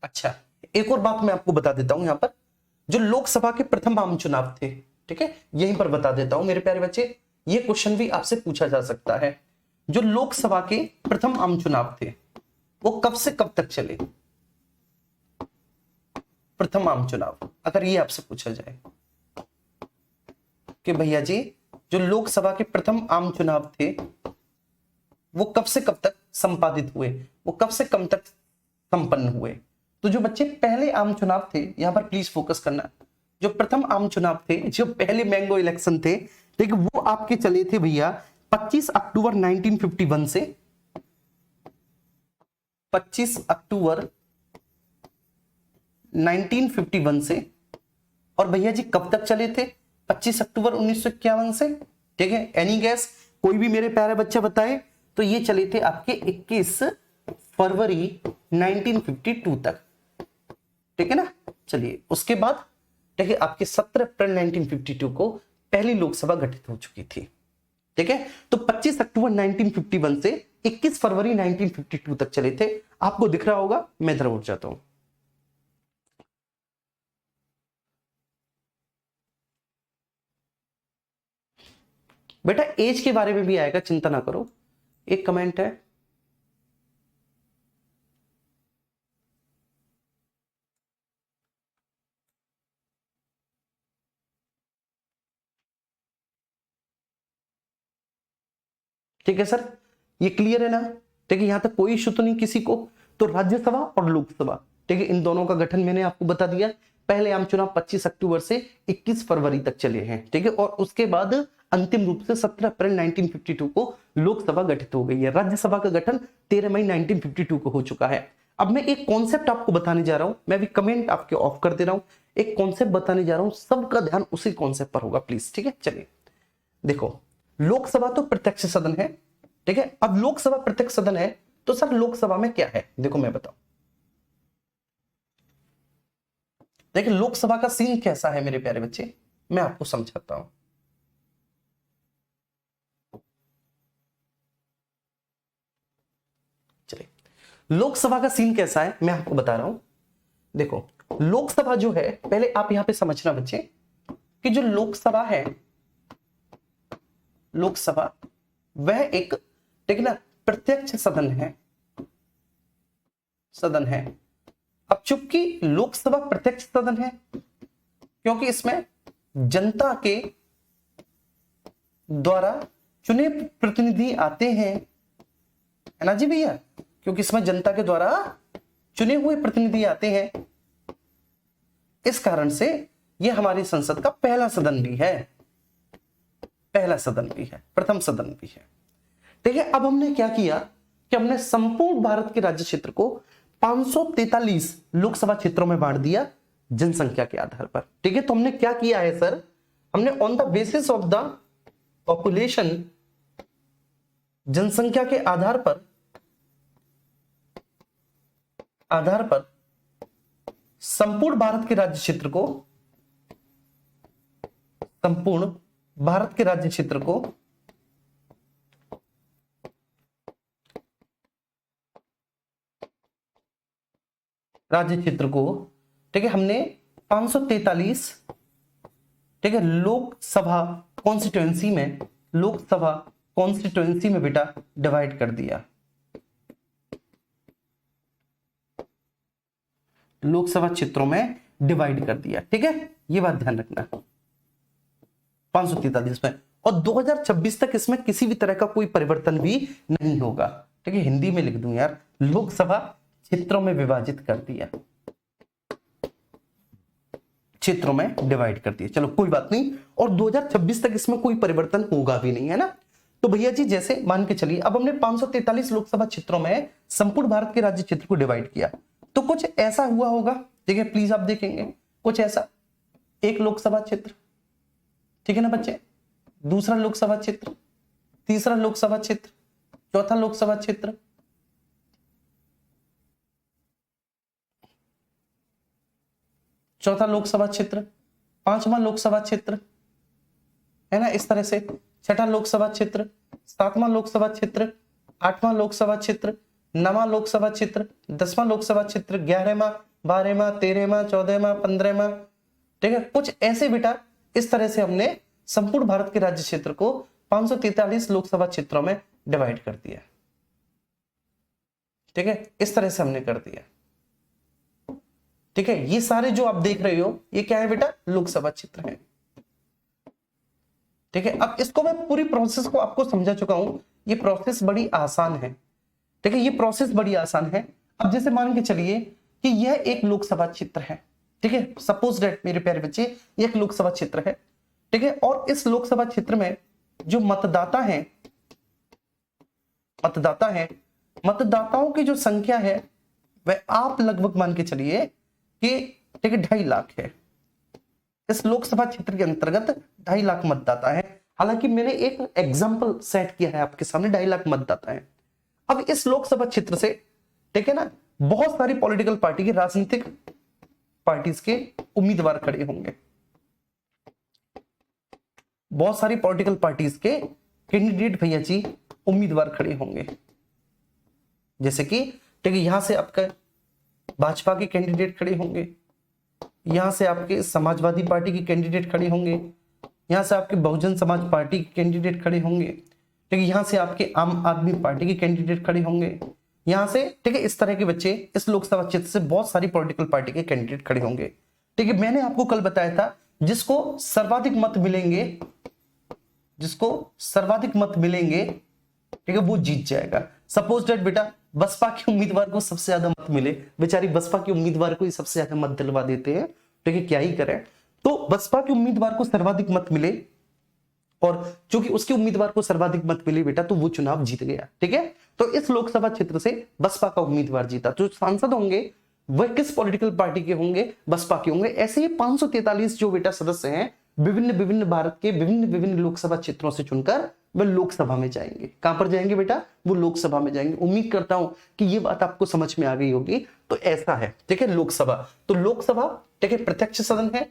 अच्छा एक और बात मैं आपको बता देता हूं यहां पर, जो लोकसभा के प्रथम आम चुनाव थे, ठीक है, यहीं पर बता देता हूं मेरे प्यारे बच्चे, ये क्वेश्चन भी आपसे पूछा जा सकता है। जो लोकसभा के प्रथम आम चुनाव थे वो कब से कब तक चले? प्रथम आम चुनाव अगर ये आपसे पूछा जाए कि भैया जी जो लोकसभा के प्रथम आम चुनाव थे वो कब से कब तक संपादित हुए, वो कब से कब तक संपन्न हुए, तो जो बच्चे पहले आम चुनाव थे यहां पर प्लीज फोकस करना। जो प्रथम आम चुनाव थे, जो पहले मैंगो इलेक्शन थे, ठीक है, वो आपके चले थे भैया 25 अक्टूबर 1951 से, 25 अक्टूबर 1951 से। और भैया जी कब तक चले थे? 25 अक्टूबर 1951 से। ठीक है, एनी गैस, कोई भी मेरे प्यारे बच्चे बताए? तो ये चले थे आपके 21 फरवरी 1952 तक। ठीक है ना, चलिए उसके बाद ठीक है आपके 17 अप्रैल 1952 को पहली लोकसभा गठित हो चुकी थी। ठीक है, तो 25 अक्टूबर 1951 से 21 फरवरी 1952 तक चले थे। आपको दिख रहा होगा, मैं इधर उठ जाता हूं। बेटा एज के बारे में भी आएगा, चिंता ना करो। एक कमेंट है, ठीक है सर, ये क्लियर है ना? ठीक है, यहां तक कोई इशू तो नहीं किसी को। तो राज्यसभा और लोकसभा, ठीक है, इन दोनों का गठन मैंने आपको बता दिया। पहले आम चुनाव 25 अक्टूबर से 21 फरवरी तक चले हैं, ठीक है, और उसके बाद अंतिम रूप से 17 अप्रैल 1952 को लोकसभा गठित हो गई है। राज्यसभा का गठन 13 मई 1952 को हो चुका है। अब मैं एक कॉन्सेप्ट आपको बताने जा रहा हूं, मैं भी कमेंट आपके ऑफ कर दे रहा हूं, एक कॉन्सेप्ट बताने जा रहा हूं, सबका ध्यान उसी कॉन्सेप्ट पर होगा प्लीज, ठीक है। चलिए देखो, लोकसभा तो प्रत्यक्ष सदन है, ठीक है। अब लोकसभा प्रत्यक्ष सदन है तो सर लोकसभा में क्या है, देखो मैं बताऊं। देखिए लोकसभा का सीन कैसा है मेरे प्यारे बच्चे, मैं आपको समझाता हूं। चलिए, लोकसभा का सीन कैसा है मैं आपको बता रहा हूं। देखो लोकसभा जो है, पहले आप यहां पे समझना बच्चे कि जो लोकसभा है, लोकसभा वह एक, ठीक है ना, प्रत्यक्ष सदन है, सदन है। अब चूंकि लोकसभा प्रत्यक्ष सदन है क्योंकि इसमें जनता के द्वारा चुने प्रतिनिधि आते हैं, है ना जी भैया, क्योंकि इसमें जनता के द्वारा चुने हुए प्रतिनिधि आते हैं, इस कारण से यह हमारी संसद का पहला सदन भी है, पहला सदन भी है, प्रथम सदन भी है। ठीक है, अब हमने क्या किया कि हमने संपूर्ण भारत के राज्य क्षेत्र को 543 लोकसभा क्षेत्रों में बांट दिया जनसंख्या के आधार पर। ठीक है, तो हमने क्या किया है सर, हमने on the basis of the population, जनसंख्या के आधार पर संपूर्ण भारत के राज्य क्षेत्र को, संपूर्ण भारत के राज्य क्षेत्र को ठीक है, हमने 543, ठीक है, लोकसभा कॉन्स्टिट्यूएंसी में, लोकसभा कॉन्स्टिट्यूएंसी में बेटा डिवाइड कर दिया, लोकसभा क्षेत्रों में डिवाइड कर दिया। ठीक है, ये बात ध्यान रखना, 543 में, और 2026 तक इसमें किसी भी तरह का कोई परिवर्तन भी नहीं होगा। ठीक है, हिंदी में लिख दूं यार, लोकसभा क्षेत्रों में विभाजित कर दिया, क्षेत्रों में डिवाइड कर दिया, चलो कोई बात नहीं, और 2026 तक इसमें कोई परिवर्तन होगा भी नहीं, है ना। तो भैया जी जैसे मान के चलिए, अब हमने 543 लोकसभा क्षेत्रों में संपूर्ण भारत के राज्य क्षेत्र को डिवाइड किया, तो कुछ ऐसा हुआ होगा, ठीक है, प्लीज आप देखेंगे कुछ ऐसा, एक लोकसभा क्षेत्र, ठीक है ना बच्चे, दूसरा लोकसभा क्षेत्र, तीसरा लोकसभा क्षेत्र, चौथा लोकसभा क्षेत्र, चौथा लोकसभा क्षेत्र, पांचवा लोकसभा क्षेत्र, है ना, इस तरह से, छठा लोकसभा क्षेत्र, सातवां लोकसभा क्षेत्र, आठवां लोकसभा क्षेत्र, नवां लोकसभा क्षेत्र, 10वां लोकसभा क्षेत्र, 11वां, 12वां, 13वां, 14वां, 15वां, ठीक है, कुछ ऐसे बेटा, इस तरह से हमने संपूर्ण भारत के राज्य क्षेत्र को 543 लोकसभा क्षेत्रों में डिवाइड कर दिया। ठीक है, इस तरह से हमने कर दिया। ठीक है, ये सारे जो आप देख रहे हो ये क्या है बेटा, लोकसभा क्षेत्र है। ठीक है, अब इसको मैं पूरी प्रोसेस को आपको समझा चुका हूं, ये प्रोसेस बड़ी आसान है। ठीक है, ये प्रोसेस बड़ी आसान है। अब जैसे मान के चलिए कि यह एक लोकसभा क्षेत्र है, ठीक है, सपोज दैट मेरे प्यारे बच्चे ये एक लोकसभा क्षेत्र है, ठीक है, और इस लोकसभा क्षेत्र में जो मतदाता हैं, मतदाताओं की जो संख्या है वह आप लगभग मान के चलिए कि ठीक है 2.5 लाख है। इस लोकसभा क्षेत्र के अंतर्गत 2.5 लाख मतदाता है। हालांकि मैंने एक एग्जाम्पल सेट किया है आपके सामने, 2.5 लाख मतदाता है। अब इस लोकसभा क्षेत्र से, ठीक है ना, बहुत सारी पॉलिटिकल पार्टी के, राजनीतिक पार्टीज के उम्मीदवार खड़े होंगे, बहुत सारी पॉलिटिकल पार्टीज के कैंडिडेट भैया जी उम्मीदवार खड़े होंगे, जैसे कि ठीक है यहां से आपका भाजपा के कैंडिडेट खड़े होंगे, यहां से आपके समाजवादी पार्टी के कैंडिडेट खड़े होंगे, यहां से आपके बहुजन समाज पार्टी के कैंडिडेट खड़े होंगे, ठीक है, यहां से आपके आम आदमी पार्टी के कैंडिडेट खड़े होंगे, यहां से, ठीक है, इस तरह के बच्चे इस लोकसभा क्षेत्र से बहुत सारी पॉलिटिकल पार्टी के कैंडिडेट खड़े होंगे। ठीक है, मैंने आपको कल बताया था जिसको सर्वाधिक मत मिलेंगे, जिसको सर्वाधिक मत मिलेंगे, ठीक है, वो जीत जाएगा। सपोज दैट बेटा बसपा के उम्मीदवार को सबसे ज्यादा मत मिले, बेचारी बसपा के उम्मीदवार को ही सबसे ज्यादा मत दिलवा देते हैं, ठीक है, क्या ही करें। तो बसपा के उम्मीदवार को सर्वाधिक मत मिले, और चूंकि उसके उम्मीदवार को सर्वाधिक मत मिले बेटा, तो वो चुनाव जीत गया, ठीक है। तो इस लोकसभा क्षेत्र से बसपा का उम्मीदवार जीता। जो सांसद होंगे वह किस पॉलिटिकल पार्टी के होंगे? बसपा के होंगे। ऐसे ही 543 जो बेटा सदस्य हैं विभिन्न विभिन्न भारत के विभिन्न विभिन्न लोकसभा क्षेत्रों से चुनकर वह लोकसभा में जाएंगे। कहां पर जाएंगे बेटा? वो लोकसभा में जाएंगे। उम्मीद करता हूं कि ये बात आपको समझ में आ गई होगी। तो ऐसा है, ठीक है। लोकसभा, तो लोकसभा ठीक है प्रत्यक्ष सदन है,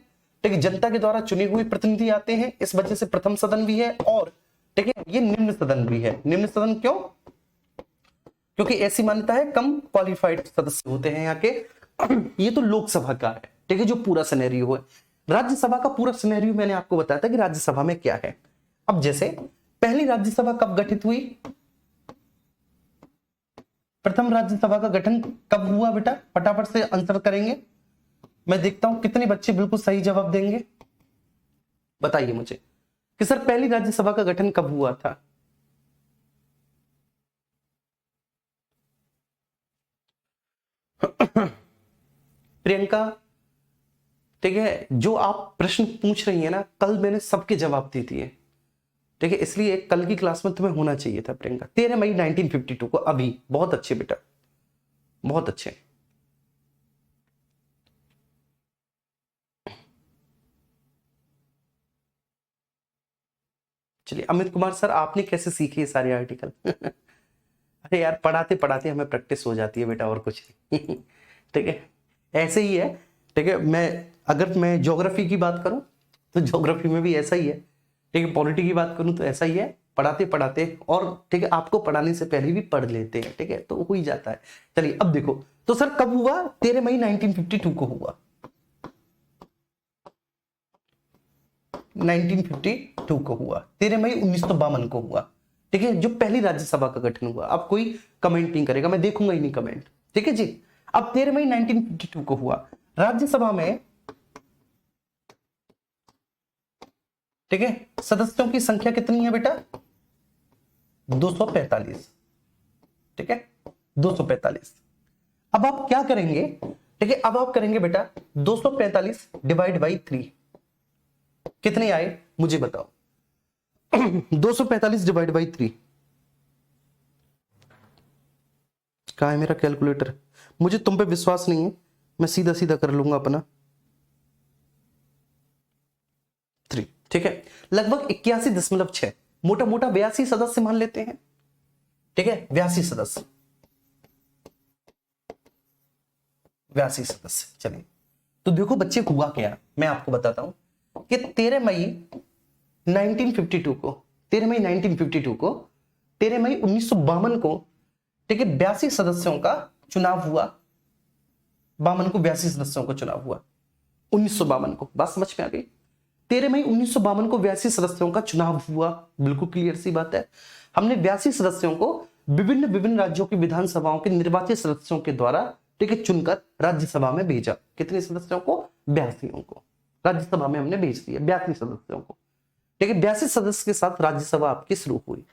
ठीक है, जनता के द्वारा चुने हुए प्रतिनिधि आते हैं, इस वजह से प्रथम सदन भी है, और ठीक है ये निम्न सदन भी है। निम्न सदन क्यों? क्योंकि ऐसी मान्यता है कम क्वालिफाइड सदस्य होते हैं यहाँ के। ये तो लोकसभा का है, ठीक है, जो पूरा सिनेरियो है। राज्यसभा का पूरा सिनेरियो मैंने आपको बताया था कि राज्यसभा में क्या है। अब जैसे पहली राज्यसभा कब गठित हुई? प्रथम राज्यसभा का गठन कब हुआ बेटा? फटाफट से आंसर करेंगे। मैं देखता हूं कितने बच्चे बिल्कुल सही जवाब देंगे। बताइए मुझे कि सर पहली राज्यसभा का गठन कब हुआ था? प्रियंका, ठीक है, जो आप प्रश्न पूछ रही है ना, कल मैंने सबके जवाब दे दिए, ठीक है, इसलिए कल की क्लास में तुम्हें होना चाहिए था प्रियंका। 13 मई 1952 को। अभी बहुत अच्छे बेटा, बहुत अच्छे। चलिए अमित कुमार सर, आपने कैसे सीखे ये सारे आर्टिकल? अरे यार पढ़ाते पढ़ाते हमें प्रैक्टिस हो जाती है बेटा, और कुछ नहीं। ठीक है, ऐसे ही है, ठीक है। अगर मैं ज्योग्राफी की बात करूं तो ज्योग्राफी में भी ऐसा ही है, ठीक है। पॉलिटी की बात करूं तो ऐसा ही है, पढ़ाते पढ़ाते, और ठीक है आपको पढ़ाने से पहले भी पढ़ लेते हैं, ठीक है, तो हो ही जाता है। चलिए अब देखो, तो सर कब हुआ? 13 मई 1952 को हुआ। 1952 को हुआ, 13 मई 1952 को हुआ, ठीक है, जो पहली राज्यसभा का गठन हुआ। अब कोई कमेंट नहीं करेगा, मैं देखूंगा ही नहीं कमेंट, ठीक है जी। अब 13 मई 1952 को हुआ। राज्यसभा में, ठीक है, सदस्यों की संख्या कितनी है बेटा? 245, ठीक है, 245। अब आप क्या करेंगे? ठीक है, अब आप करेंगे बेटा 245 डिवाइड बाई 3, कितने आए मुझे बताओ? 245 डिवाइड बाई 3, कहां है मेरा कैलकुलेटर? मुझे तुम पे विश्वास नहीं है, मैं सीधा सीधा कर लूंगा अपना 3, ठीक है, लगभग 81.6, मोटा मोटा 82 सदस्य मान लेते हैं, ठीक है, 82 सदस्य, 82 सदस्य। चलिए तो देखो बच्चे हुआ क्या, मैं आपको बताता हूं कि 13 मई 1952 को, 13 मई 1952 को, 13 मई 1952 को, ठीक है, 82 सदस्यों का चुनाव हुआ। 52 को 82 सदस्यों का चुनाव हुआ। 1952 को, बात समझ में आ गई? 13 मई 1952 को 82 सदस्यों का चुनाव हुआ, बिल्कुल क्लियर सी बात है। हमने 82 सदस्यों को विभिन्न विभिन्न राज्यों की विधानसभाओं के निर्वाचित सदस्यों के द्वारा, ठीक है, चुनकर राज्यसभा में भेजा। कितने सदस्यों को? 82 को राज्यसभा में हमने भेज दिया, 82 सदस्यों को, ठीक है। 82 सदस्य के साथ राज्यसभा आपकी शुरू हुई।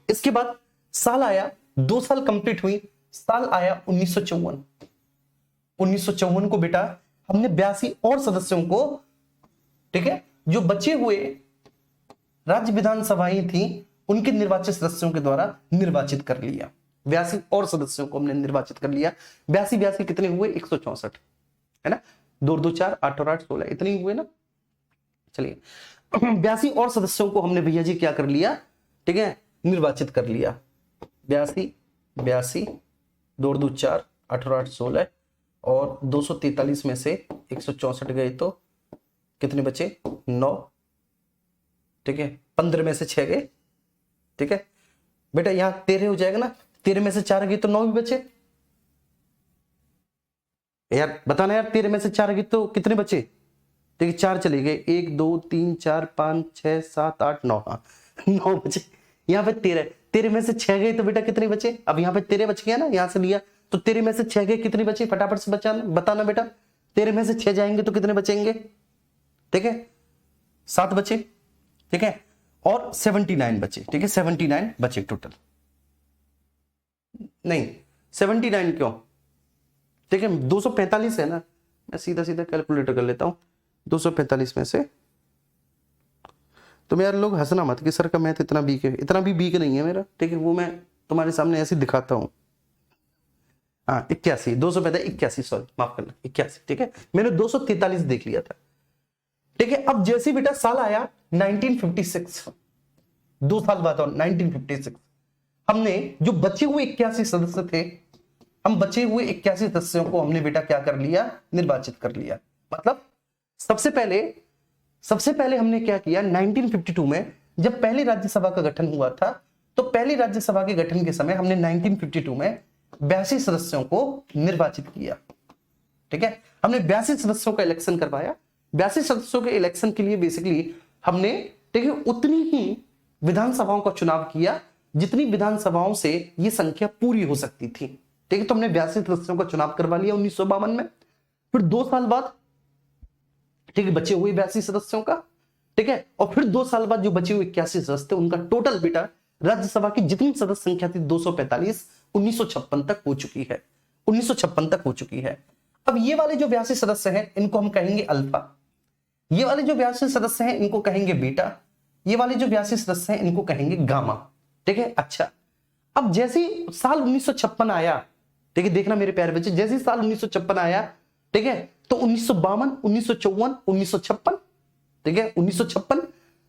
इसके बाद साल आया, 2 साल कंप्लीट हुई, साल आया 1954। 1954 को बेटा हमने 82 और सदस्यों को, ठीक है, जो बचे हुए राज्य विधानसभाएं थी उनके निर्वाचित सदस्यों के द्वारा निर्वाचित कर लिया। 82 और सदस्यों को हमने निर्वाचित कर लिया। 82 कितने हुए? 164, है ना, 2 2 4 8 और 8 16, इतने हुए ना। चलिए 82 और सदस्यों को हमने भैया जी क्या कर लिया? ठीक है, निर्वाचित कर लिया। 82 2 2 4 8 और 8 16, और 243 में से 164 गए तो कितने बचे? 9, ठीक है, 15 में से 6 गए, ठीक है बेटा, यहां 13 हो जाएगा ना, 13 में से 4 गए तो 9 भी बचे। यार बताना यार, 13 में से 4 गए तो कितने बचे? ठीक है, 4 चले गए, 1 2 3 4 5 6 7 8 9, हाँ 9 बचे। यहाँ पे 13 में से 6 गए तो बेटा कितने बचे? अब यहाँ पे 13 बच गया ना, यहां से लिया तो 13 में से 6 गए, कितने बचे? फटाफट से बताना बेटा। 13 में से 6 जाएंगे तो कितने बचेंगे? ठीक है, 7 बचे, ठीक है। और 79 बचे, ठीक है, 79 बचे टोटल, नहीं 79 क्यों, ठीक है 245 है ना, मैं सीधा सीधा कैलकुलेटर कर लेता हूं, 245 में से, तो यार लोग हंसना मत कि सर का मैथ इतना वीक है, इतना भी वीक नहीं है मेरा, ठीक है, वो मैं तुम्हारे सामने ऐसे दिखाता हूं। हाँ 81, 285, सॉरी माफ करना 81, ठीक है, मैंने 243 देख लिया था, ठीक है। अब जैसे बेटा साल आया 1956, 2 साल बाद और 1956, हमने जो बचे हुए 81 सदस्य थे, हम बचे हुए 81 सदस्यों को हमने बेटा क्या कर लिया, निर्वाचित कर लिया। मतलब सबसे पहले हमने क्या किया, 1952 में जब पहली राज्यसभा का गठन हुआ था, तो पहली राज्यसभा के गठन के समय हमने 1952 में 82 सदस्यों को निर्वाचित किया, ठीक है, हमने 82 सदस्यों का इलेक्शन करवाया। 82 सदस्यों के इलेक्शन के लिए बेसिकली हमने, ठीक है, उतनी ही विधानसभाओं का चुनाव किया जितनी विधानसभाओं से ये संख्या पूरी हो सकती थी, ठीक है। तो हमने 82 सदस्यों का चुनाव करवा लिया 1952 में। फिर 2 साल बाद, ठीक है, बचे हुए 82 सदस्यों का, ठीक है, और फिर 2 साल बाद जो बचे हुए 81 सदस्य थे उनका टोटल बेटा राज्यसभा की जितनी सदस्य संख्या थी 245, 1956 तक हो चुकी है, 1956 तक हो चुकी है। अब ये वाले जो 82 सदस्य हैं इनको हम कहेंगे अल्फा, ये वाले जो 82 सदस्य हैं इनको कहेंगे बीटा, ये वाले जो 82 सदस्य हैं इनको कहेंगे गामा, ठीक है। अच्छा, अब जैसे ही साल 1956 आया, ठीक है, देखना मेरे प्यारे बच्चे, जैसे ही साल 1956 आया, ठीक है, तो 1952, 1954, 1956, ठीक है, 1956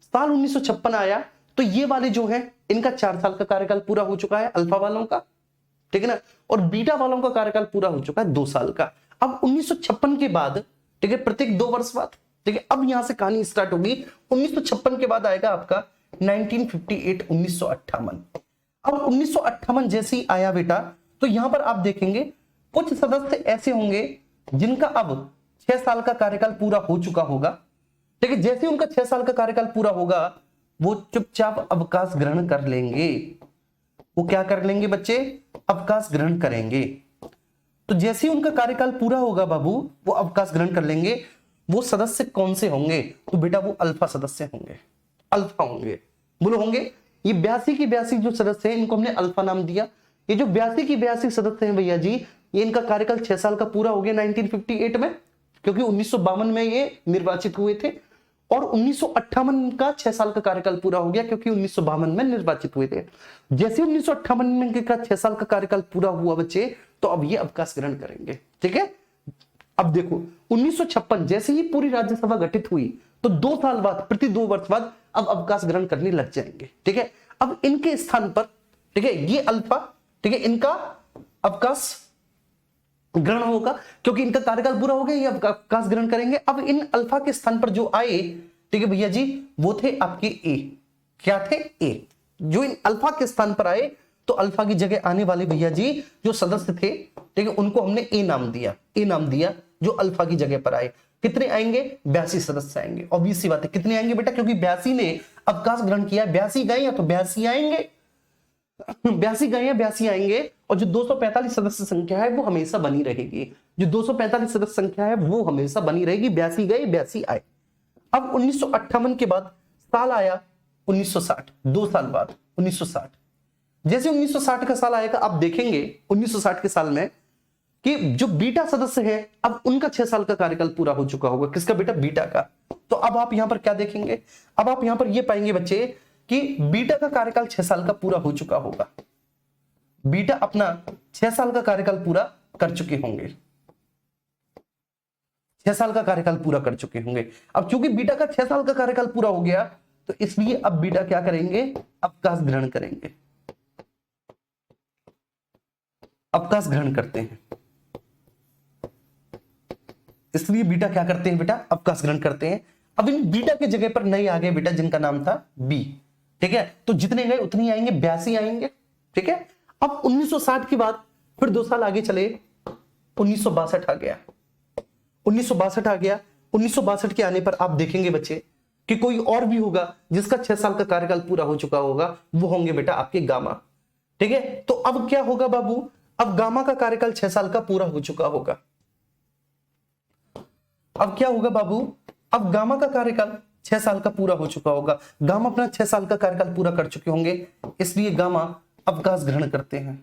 साल 1956 आया, तो ये वाले जो है इनका 4 साल का कार्यकाल पूरा हो चुका है अल्फा वालों का, ठीक है ना, और बीटा वालों का कार्यकाल पूरा हो चुका है 2 साल का। अब 1956 के बाद, ठीक है, प्रत्येक 2 वर्ष बाद, ठीक है, अब यहां से कहानी स्टार्ट होगी। 1956 के बाद आएगा आपका 1958, 1958। अब 1958 जैसे ही आया बेटा, तो यहां पर आप देखेंगे कुछ सदस्य ऐसे होंगे जिनका अब 6 साल का कार्यकाल पूरा हो चुका होगा, ठीक है। जैसे उनका 6 साल का कार्यकाल पूरा होगा, वो चुपचाप अवकाश ग्रहण कर लेंगे। वो क्या कर लेंगे बच्चे, अवकाश ग्रहण करेंगे। तो जैसे ही उनका कार्यकाल पूरा होगा बाबू, वो अवकाश ग्रहण कर लेंगे। वो सदस्य कौन से होंगे, तो बेटा वो अल्फा सदस्य होंगे, अल्फा होंगे, बोलो होंगे। ये 82 की 82 जो सदस्य हैं इनको हमने अल्फा नाम दिया। ये जो 82 की 82 सदस्य हैं भैया जी, ये इनका कार्यकाल 6 साल का पूरा हो गया 1958 में, क्योंकि 1952 में ये निर्वाचित हुए थे, और 1958 का 6 साल का कार्यकाल पूरा हो गया क्योंकि 1952 में निर्वाचित हुए थे। जैसे 1958 में का 6 साल का कार्यकाल पूरा हुआ बच्चे, तो अब ये अवकाश ग्रहण करेंगे, ठीक है। अब देखो 1956 जैसे ही पूरी राज्यसभा गठित हुई, तो 2 साल बाद, प्रति 2 वर्ष बाद अब अवकाश ग्रहण करने लग जाएंगे, ठीक है। अब इनके स्थान पर, ठीक है, ये अल्फा, ठीक है, इनका अवकाश ग्रहण होगा क्योंकि इनका कार्यकाल पूरा हो गया, ये अवकाश ग्रहण करेंगे। अब इन अल्फा के स्थान पर जो आए, ठीक है भैया जी, वो थे आपके ए। क्या थे, ए। जो इन अल्फा के स्थान पर आए, तो अल्फा की जगह आने वाले भैया जी जो सदस्य थे, ठीक है, उनको हमने ए नाम दिया, ए नाम दिया, जो अल्फा की जगह पर आए। कितने आएंगे, 82 सदस्य आएंगे। ऑब्वियस सी बात है, कितने आएंगे बेटा, क्योंकि 82 ने अवकाश ग्रहण किया, 82 गए या तो 82 आएंगे, 82 गए या 82 आएंगे। और जो 245 सदस्य संख्या है वो हमेशा बनी रहेगी, जो 245 सदस्य संख्या है वो हमेशा बनी रहेगी। 82 गए, 82 आए। अब 1958 के बाद साल आया 1960, 2 साल बाद 1960। जैसे 1960 का साल आएगा, आप देखेंगे 1960 के साल में कि जो बीटा सदस्य है, अब उनका 6 साल का कार्यकाल पूरा हो चुका होगा। किसका बेटा, बीटा का। तो अब आप यहां पर क्या देखेंगे, अब आप यहां पर ये पाएंगे बच्चे कि बीटा का कार्यकाल 6 साल का पूरा हो चुका होगा। बीटा अपना 6 साल का कार्यकाल पूरा कर चुके होंगे, 6 साल का कार्यकाल पूरा कर चुके होंगे। अब चूंकि बीटा का 6 साल का कार्यकाल पूरा हो गया, तो इसलिए अब बीटा क्या करेंगे, अवकाश ग्रहण करेंगे, अवकाश ग्रहण करते हैं। इसलिए बीटा क्या करते हैं बेटा, अवकाश ग्रहण करते हैं। अब इन बीटा के जगह पर नए आ गए बेटा जिनका नाम था बी, ठीक है। तो जितने गए उतने आएंगे, 82 आएंगे, ठीक है। अब 1960 के बाद फिर 2 साल आगे चले, 1962 आ गया, 1962 आ गया। 1962 के आने पर आप देखेंगे बच्चे कि कोई और भी होगा जिसका 6 साल का कार्यकाल पूरा हो चुका होगा, वो होंगे बेटा आपके गामा, ठीक है। तो अब क्या होगा बाबू, अब गामा का कार्यकाल 6 साल का पूरा हो चुका होगा। अब क्या होगा बाबू, अब गामा का कार्यकाल 6 साल का पूरा हो चुका होगा, गामा अपना 6 साल का कार्यकाल पूरा कर चुके होंगे, इसलिए गामा अवकाश ग्रहण करते हैं,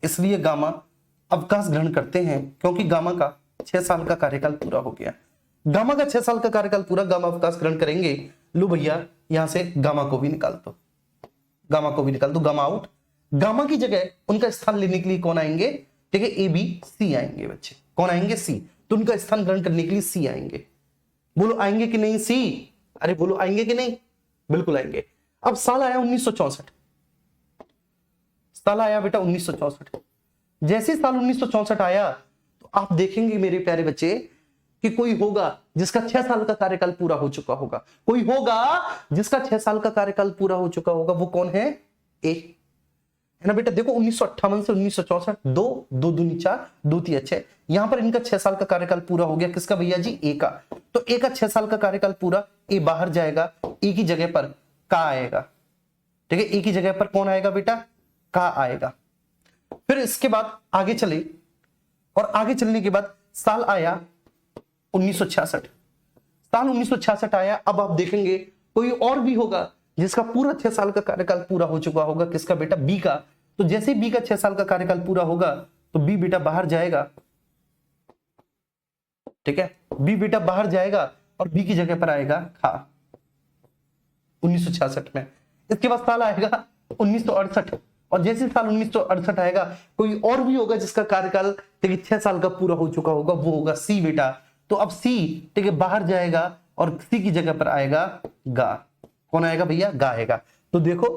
इसलिए गामा अवकाश ग्रहण करते हैं, क्योंकि गामा का 6 साल का कार्यकाल पूरा हो गया। गामा का 6 साल का कार्यकाल पूरा, गामा अवकाश ग्रहण करेंगे। लो भैया यहां से गामा को भी निकाल दो, गामा को भी निकाल दो, गामा आउट। गामा की जगह उनका स्थान लेने के लिए कौन आएंगे? ठीक है, ए बी सी आएंगे बच्चे। कौन आएंगे? सी। तो उनका स्थान ग्रहण करने के लिए सी आएंगे। बोलो आएंगे कि नहीं सी? अरे बोलो आएंगे कि नहीं? बिल्कुल आएंगे। अब साल आया 1964, साल आया बेटा 1964। जैसे साल 1964 आया तो आप देखेंगे मेरे प्यारे बच्चे कि कोई होगा जिसका 6 साल का कार्यकाल पूरा हो चुका होगा, कोई होगा जिसका 6 साल का कार्यकाल पूरा हो चुका होगा। वो कौन है? ए, है ना बेटा। देखो 1958 से 1964, 2 2 दूनी 4, 2 3 6, यहां पर इनका 6 साल का कार्यकाल पूरा हो गया। किसका भैया जी? ए का। तो ए का 6 साल का कार्यकाल पूरा, ए बाहर जाएगा, ए की जगह पर का आएगा। ठीक है, ए की जगह पर कौन आएगा बेटा? का आएगा। फिर इसके बाद आगे चले, और आगे चलने के बाद साल आया 1966, साल 1966 आया। अब आप देखेंगे कोई और भी होगा जिसका पूरा 6 साल का कार्यकाल पूरा हो चुका होगा। किसका बेटा? बी का। तो जैसे बी का 6 साल का कार्यकाल पूरा होगा तो बी बेटा बाहर जाएगा। ठीक है, बी बेटा बाहर जाएगा और बी की जगह पर आएगा खा 1966 में। इसके बाद साल आएगा 1968, और जैसे साल 1968 आएगा कोई और भी होगा जिसका कार्यकाल 6 साल का पूरा हो चुका होगा, वो होगा सी बेटा। तो अब सी ठीक है बाहर जाएगा और सी की जगह पर आएगा गा। कौन आएगा भैया? गा आएगा। तो देखो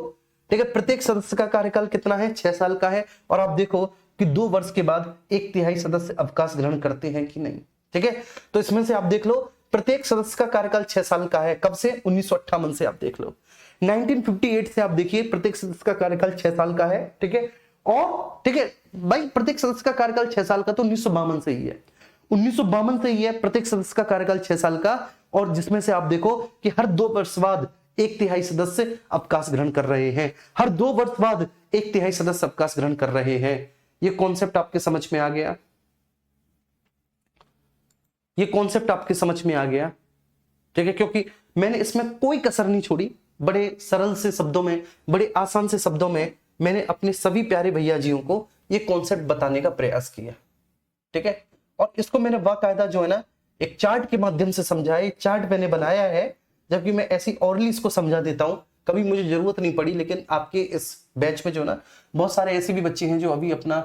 ठीक है, प्रत्येक सदस्य का कार्यकाल कितना है? 6 साल का है। और आप देखो कि 2 वर्ष के बाद 1/3 सदस्य अवकाश ग्रहण करते हैं कि नहीं। ठीक है, तो इसमें से आप देख लो प्रत्येक सदस्य का कार्यकाल 6 साल का है। कब से? 1958 से। आप देख लो 1958 से आप देखिए प्रत्येक सदस्य का कार्यकाल 6 साल का है। ठीक है, और ठीक है भाई प्रत्येक सदस्य का कार्यकाल 6 साल का तो 1952 से ही है, 1952 से ही है प्रत्येक सदस्य का कार्यकाल 6 साल का। और जिसमें से आप देखो कि हर 2 वर्ष बाद 1/3 सदस्य अवकाश ग्रहण कर रहे हैं, हर 2 वर्ष बाद 1/3 सदस्य अवकाश ग्रहण कर रहे हैं। ये कॉन्सेप्ट आपके समझ में आ गया? ये कॉन्सेप्ट आपके समझ में आ गया? ठीक है, क्योंकि मैंने इसमें कोई कसर नहीं छोड़ी, बड़े सरल से शब्दों में, बड़े आसान से शब्दों में मैंने अपने सभी प्यारे भैया जियों को ये कॉन्सेप्ट बताने का प्रयास किया। ठीक है, और इसको मैंने बाकायदा जो है ना एक चार्ट के माध्यम से समझाया। चार्ट मैंने बनाया है, जबकि मैं ऐसी ऑरली इसको समझा देता हूं, कभी मुझे जरूरत नहीं पड़ी। लेकिन आपके इस बैच में जो ना बहुत सारे ऐसे भी बच्चे हैं जो अभी अपना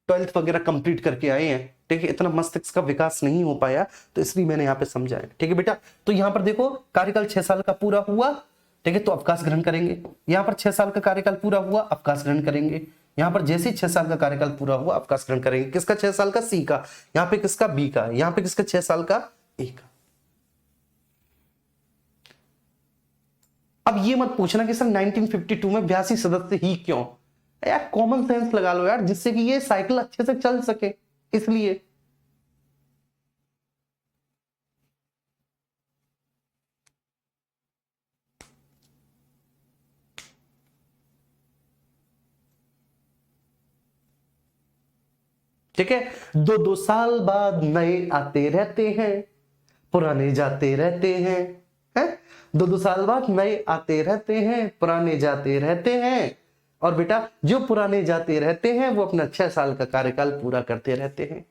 12th वगैरह कंप्लीट करके आए हैं। ठीक है, इतना मस्तिष्क का विकास नहीं हो पाया, तो इसलिए मैंने यहाँ पे समझाया। ठीक है बेटा, तो यहाँ पर देखो कार्यकाल 6 साल का पूरा हुआ। ठीक है, तो अवकाश ग्रहण करेंगे। यहाँ पर 6 साल का कार्यकाल पूरा हुआ, अवकाश ग्रहण करेंगे। यहाँ पर जैसे 6 साल का कार्यकाल पूरा हुआ, अवकाश ग्रहण करेंगे। किसका 6 साल का? सी का। यहाँ पे किसका? बी का। यहाँ पे किसका 6 साल का? ए का। अब ये मत पूछना कि सर 1952 में 82 सदस्य ही क्यों? यार कॉमन सेंस लगा लो यार, जिससे कि ये साइकिल अच्छे से चल सके, इसलिए। ठीक है, 2-2 साल बाद नए आते रहते हैं, पुराने जाते रहते हैं, हैं? 2-2 साल बाद नए आते रहते हैं, पुराने जाते रहते हैं। और बेटा जो पुराने जाते रहते हैं वो अपना 6 साल का कार्यकाल पूरा करते रहते हैं।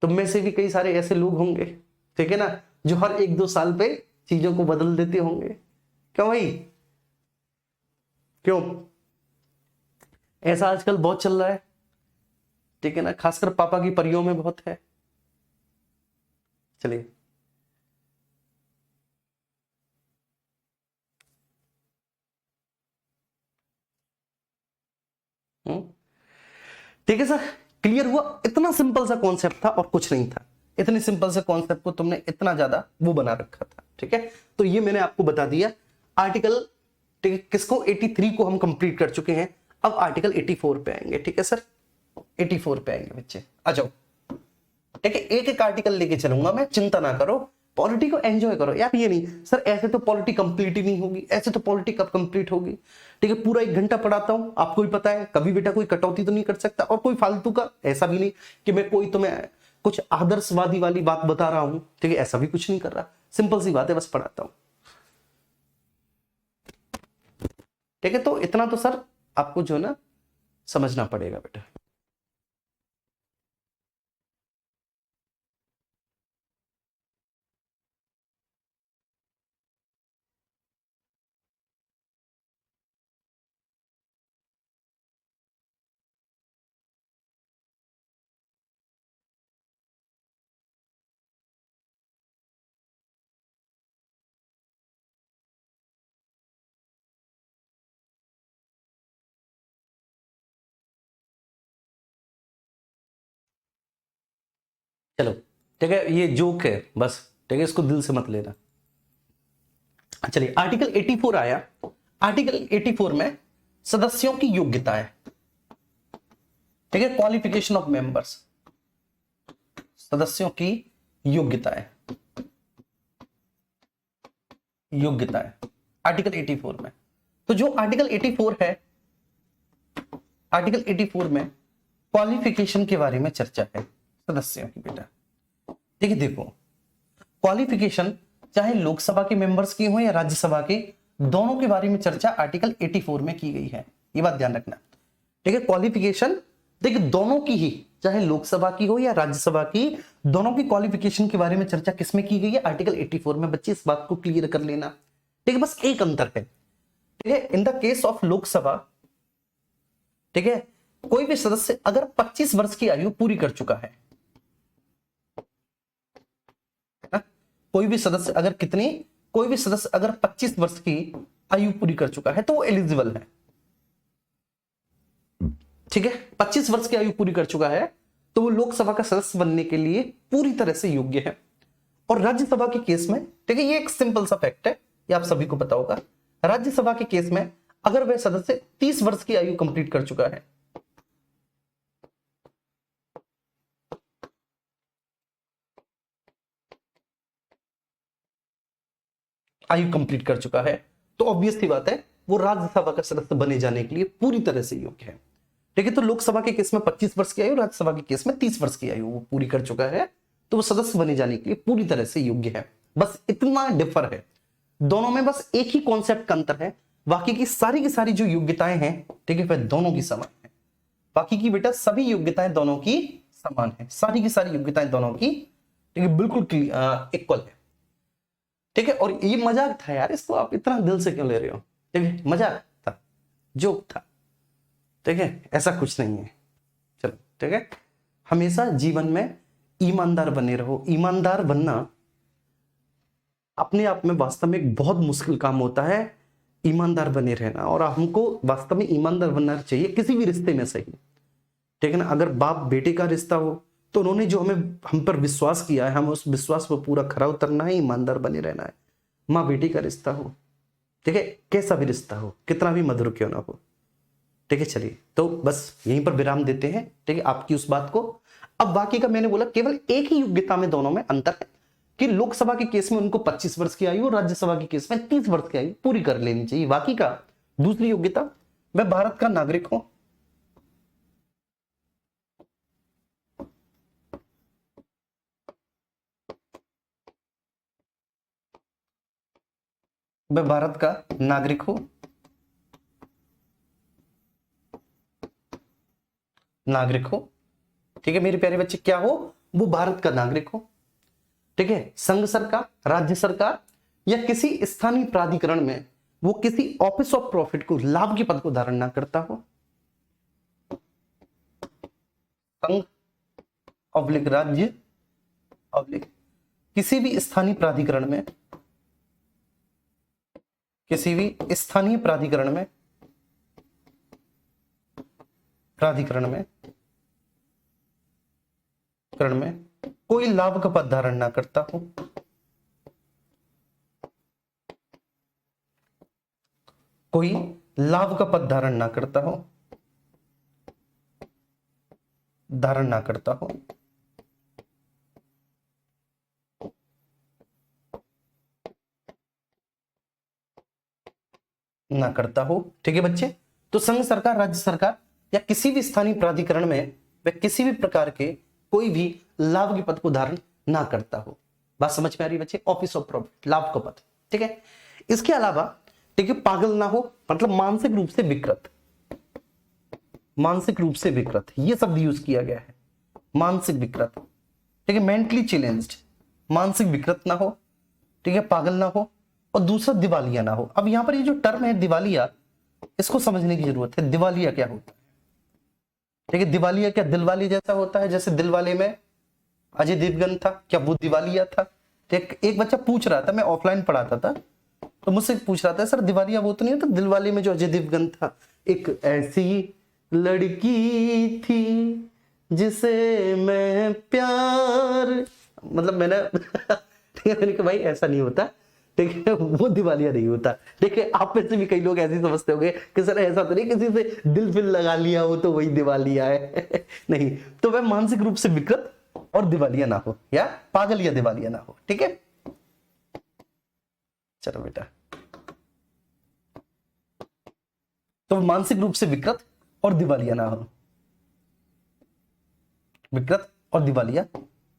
तुम में से भी कई सारे ऐसे लोग होंगे, ठीक है ना, जो हर 1-2 साल पे चीजों को बदल देते होंगे। क्यों भाई? क्यों? ऐसा आजकल बहुत चल रहा है, ठीक है ना, खासकर पापा की परियों में बहुत है। चलिए ठीक है सर, क्लियर हुआ? इतना सिंपल सा कॉन्सेप्ट था और कुछ नहीं था। इतने सिंपल से कॉन्सेप्ट को तुमने इतना ज्यादा वो बना रखा था। ठीक है, तो ये मैंने आपको बता दिया। आर्टिकल ठीक है किसको? 83 को हम कंप्लीट कर चुके हैं। अब आर्टिकल 84 पे आएंगे। ठीक है सर, 84 पे आएंगे बच्चे, आ जाओ। ठीक है, एक एक आर्टिकल लेके चलूंगा मैं, चिंता ना करो। पॉलिटी को एंजॉय करो यार। ये नहीं सर ऐसे तो पॉलिटी कंप्लीट ही नहीं होगी, ऐसे तो पॉलिटी कब कंप्लीट होगी। ठीक है, पूरा 1 घंटा पढ़ाता हूं, आपको भी पता है, कभी बेटा कोई कटौती तो नहीं कर सकता। और कोई फालतू का ऐसा भी नहीं कि मैं कोई तुम्हें कुछ आदर्शवादी वाली बात बता रहा हूं। ठीक है, ऐसा भी कुछ नहीं कर रहा। सिंपल सी बात है, बस पढ़ाता हूं। ठीक है, तो इतना तो सर आपको जो है ना समझना पड़ेगा बेटा। चलो ठीक है, ये जोक है बस, ठीक है, इसको दिल से मत लेना। चलिए आर्टिकल 84 आया। आर्टिकल 84 में सदस्यों की योग्यता है, ठीक है, क्वालिफिकेशन ऑफ मेंबर्स, सदस्यों की योग्यता है, योग्यता है आर्टिकल 84 में। तो जो आर्टिकल 84 है, आर्टिकल 84 में क्वालिफिकेशन के बारे में चर्चा है सदस्यों की बेटा। ठीक है, देखो क्वालिफिकेशन चाहे लोकसभा के मेंबर्स की हो या राज्यसभा के, दोनों के बारे में चर्चा आर्टिकल 84 में की गई है, ये बात ध्यान रखना। ठीक है, क्वालिफिकेशन देखिए दोनों की ही, चाहे लोकसभा की हो या राज्यसभा की, दोनों की क्वालिफिकेशन के बारे में चर्चा किसमें की गई है, आर्टिकल 84 में। बच्चे इस बात को क्लियर कर लेना। ठीक है, बस एक अंतर है, ठीक है, in the case of Lok Sabha, ठीक है, कोई भी सदस्य अगर 25 वर्ष की आयु पूरी कर चुका है, कोई भी सदस्य अगर कितनी, कोई भी सदस्य अगर 25 वर्ष की आयु पूरी कर चुका है तो वो एलिजिबल है। ठीक है, 25 वर्ष की आयु पूरी कर चुका है तो वो लोकसभा का सदस्य बनने के लिए पूरी तरह से योग्य है। और राज्यसभा के केस में, ठीक है, ये एक सिंपल सा फैक्ट है, ये आप सभी को पता होगा, राज्यसभा के केस में अगर वह सदस्य 30 वर्ष की आयु कंप्लीट कर चुका है, आयु कंप्लीट कर चुका है, तो ऑब्वियस सी बात है वो राज्यसभा का सदस्य बने जाने के लिए पूरी तरह से योग्य है। ठीक है, तो लोकसभा के केस में 25 वर्ष की आयु, राज्यसभा के केस में 30 वर्ष की आयु वो पूरी कर चुका है, तो वो सदस्य बने जाने के लिए पूरी तरह से योग्य है। बस इतना डिफर है दोनों में, बस एक ही कॉन्सेप्ट का अंतर है। बाकी की सारी जो योग्यताएं हैं, ठीक है, वह दोनों की समान है। बाकी की बेटा सभी योग्यताएं दोनों की समान है, सारी की सारी योग्यताएं दोनों की, ठीक है, बिल्कुल इक्वल है। ठीक है, और ये मजाक था यार, इसको आप इतना दिल से क्यों ले रहे हो? ठीक है, मजाक था, जोक था, ठीक है, ऐसा कुछ नहीं है। चलो ठीक है, हमेशा जीवन में ईमानदार बने रहो। ईमानदार बनना अपने आप में वास्तव में एक बहुत मुश्किल काम होता है, ईमानदार बने रहना, और हमको वास्तव में ईमानदार बनना चाहिए किसी भी रिश्ते में सही। ठीक है ना, अगर बाप बेटे का रिश्ता हो तो उन्होंने जो हम पर विश्वास किया है, हमें उस विश्वास पर पूरा खरा उतरना है, ईमानदार बने रहना है। माँ बेटी का रिश्ता हो, ठीक है, कैसा भी रिश्ता हो, कितना भी मधुर क्यों ना हो। ठीक है, चलिए तो बस यहीं पर विराम देते हैं, ठीक है, आपकी उस बात को। अब बाकी का मैंने बोला केवल एक ही योग्यता में दोनों में अंतर है कि लोकसभा के केस में उनको 25 वर्ष की आयु और राज्यसभा के केस में 30 वर्ष की आयु पूरी कर लेनी चाहिए। बाकी का दूसरी योग्यता, मैं भारत का नागरिक हूं, मैं भारत का नागरिक हूं, नागरिक हो, ठीक है मेरे प्यारे बच्चे, क्या हो, वो भारत का नागरिक हो। ठीक है, संघ सरकार, राज्य सरकार या किसी स्थानीय प्राधिकरण में वो किसी ऑफिस ऑफ प्रॉफिट को, लाभ के पद को धारण ना करता हो। संघ ऑब्लिक राज्य ऑब्लिक किसी भी स्थानीय प्राधिकरण में, किसी भी स्थानीय प्राधिकरण में, कोई लाभ का पद धारण ना करता हो, कोई लाभ का पद धारण ना करता हो, धारण ना करता हो, ना करता हो। ठीक है बच्चे, तो संघ सरकार, राज्य सरकार या किसी भी स्थानीय प्राधिकरण में वह किसी भी प्रकार के कोई भी लाभ के पद को धारण ना करता हो। बात समझ में आ रही है बच्चे? ऑफिस ऑफ प्रॉफिट, लाभ का पद, ठीक है। इसके अलावा ठीक है, पागल ना हो मतलब मानसिक रूप से विकृत, मानसिक रूप से विकृत ये शब्द यूज किया गया है, मानसिक विकृत, ठीक है। मेंटली चैलेंज्ड, मानसिक विकृत ना हो, ठीक है, पागल ना हो, और दूसरा दिवालिया ना हो। अब यहां पर ये जो टर्म है दिवालिया, इसको समझने की जरूरत है। दिवालिया क्या होता है? ठीक है, दिवालिया क्या दिलवाले जैसा होता है? जैसे दिलवाले में अजय देवगन था, क्या वो दिवालिया था? एक बच्चा पूछ रहा था, मैं ऑफलाइन पढ़ाता था, तो मुझसे पूछ रहा था सर दिवालिया वो तो नहीं होता दिलवाले में जो अजय देवगन था, एक ऐसी लड़की थी जिसे मैं प्यार, मतलब मैंने ठीक है, मैंने कहा भाई ऐसा नहीं होता, ठीक है, वो दिवालिया नहीं होता। ठीक है, आप में से भी कई लोग ऐसे समझते होंगे कि सर ऐसा तो नहीं किसी से दिल फिल लगा लिया हो तो वही दिवालिया है नहीं, तो वह मानसिक रूप से विकृत और दिवालिया ना हो, या पागल या दिवालिया ना हो, ठीक है। चलो बेटा, तो मानसिक रूप से विकृत और दिवालिया ना हो, विकृत और दिवालिया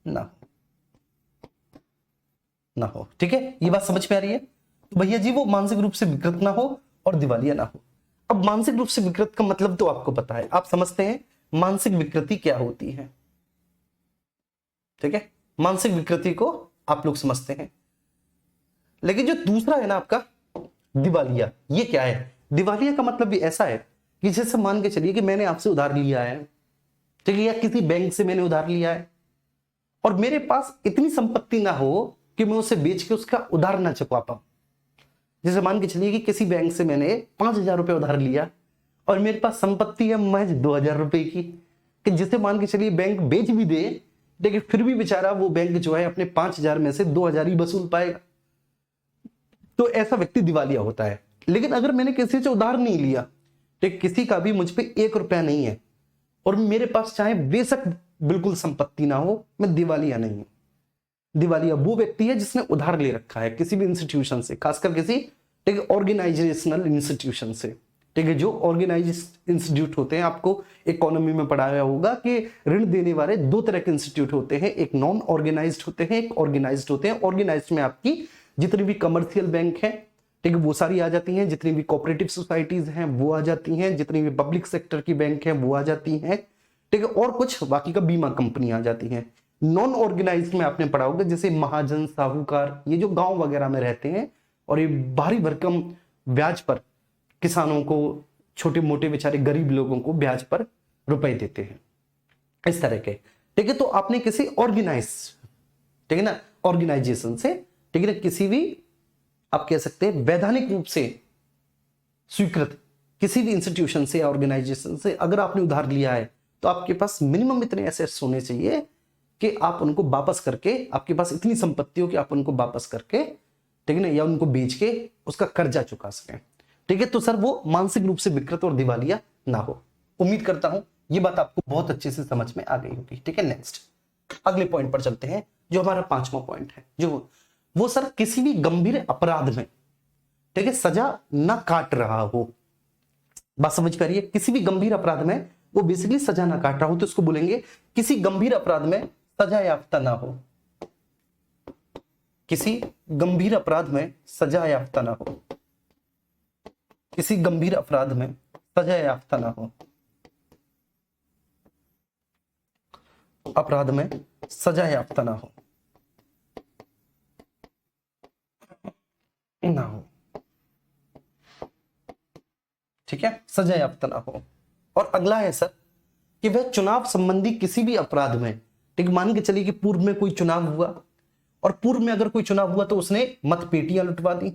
ना हो, ना हो, ठीक है। ये बात समझ में आ रही है? तो भैया जी वो मानसिक रूप से विकृत ना हो और दिवालिया ना हो। अब मानसिक रूप से विकृत का मतलब तो आपको पता है, आप समझते हैं मानसिक विकृति क्या होती है, ठीक है, मानसिक विकृति को आप लोग समझते हैं। लेकिन जो दूसरा है ना आपका दिवालिया, ये क्या है? दिवालिया का मतलब भी ऐसा है कि जैसे मान के चलिए कि मैंने आपसे उधार लिया है, ठीक है, या किसी बैंक से मैंने उधार लिया है और मेरे पास इतनी संपत्ति ना हो कि मैं उसे बेच के उसका उधार ना चुका पाऊं। जैसे मान के चलिए कि किसी बैंक से मैंने 5,000 रुपए उधार लिया और मेरे पास संपत्ति है महज 2,000 रुपए की, कि जिसे मान के चलिए बैंक बेच भी दे, लेकिन फिर भी बेचारा वो बैंक जो है अपने 5,000 में से 2,000 ही वसूल पाएगा, तो ऐसा व्यक्ति दिवालिया होता है। लेकिन अगर मैंने किसी से उधार नहीं लिया, ठीक, किसी का भी मुझ पे 1 रुपया नहीं है और मेरे पास चाहे बेशक बिल्कुल संपत्ति ना हो, मैं दिवालिया नहीं हूं। दिवालिया वो व्यक्ति है जिसने उधार ले रखा है किसी भी इंस्टीट्यूशन से, खासकर किसी ठीक है ऑर्गेनाइजेशनल इंस्टीट्यूशन से, ठीक है। जो ऑर्गेनाइज इंस्टीट्यूट होते हैं, आपको इकोनॉमी में पढ़ाया होगा कि ऋण देने वाले 2 तरह के इंस्टीट्यूट होते हैं, एक नॉन ऑर्गेनाइज्ड होते हैं, एक ऑर्गेनाइज्ड होते हैं। ऑर्गेनाइज्ड में आपकी जितनी भी कमर्शियल बैंक है, ठीक है, वो सारी आ जाती हैं, जितनी भी कोऑपरेटिव सोसाइटीज हैं वो आ जाती हैं, जितनी भी पब्लिक सेक्टर की बैंक है वो आ जाती हैं, ठीक है, और कुछ बाकी का बीमा कंपनी आ जाती हैं। नॉन ऑर्गेनाइज्ड में आपने पढ़ा होगा जैसे महाजन, साहूकार, ये जो गांव वगैरह में रहते हैं और ये भारी भरकम ब्याज पर किसानों को, छोटे मोटे बेचारे गरीब लोगों को ब्याज पर रुपए देते हैं, इस तरह के, ठीक है। तो आपने किसी ऑर्गेनाइज, ठीक है ना, ऑर्गेनाइजेशन से, ठीक है ना, किसी भी आप कह सकते हैं वैधानिक रूप से स्वीकृत किसी भी इंस्टीट्यूशन से या ऑर्गेनाइजेशन से अगर आपने उधार लिया है, तो आपके पास मिनिमम इतने एसेट्स होने चाहिए कि आप उनको वापस करके, आपके पास इतनी संपत्ति हो कि आप उनको वापस करके, ठीक है ना, या उनको बेच के उसका कर्जा चुका सकें, ठीक है। तो सर वो मानसिक रूप से विकृत और दिवालिया ना हो। उम्मीद करता हूं ये बात आपको बहुत अच्छे से समझ में आ गई होगी, ठीक है। नेक्स्ट अगले पॉइंट पर चलते हैं, जो हमारा 5वां पॉइंट है, जो वो सर किसी भी गंभीर अपराध में, ठीक है, सजा ना काट रहा हो। बात समझ पाइए, किसी भी गंभीर अपराध में वो बेसिकली सजा ना काट रहा हो, तो इसको बोलेंगे किसी गंभीर अपराध में सजा याफ्ता ना हो, किसी गंभीर अपराध में सजा याफ्ता ना हो, किसी गंभीर अपराध में सजा याफ्ता ना हो, अपराध में सजा याफ्ता ना हो, ना हो, ठीक है, सजा याफ्ता ना हो। और अगला है सर कि वह चुनाव संबंधी किसी भी अपराध में, ठीक, मान के चलिए कि पूर्व में कोई चुनाव हुआ और पूर्व में अगर कोई चुनाव हुआ तो उसने मतपेटियां लुटवा दी,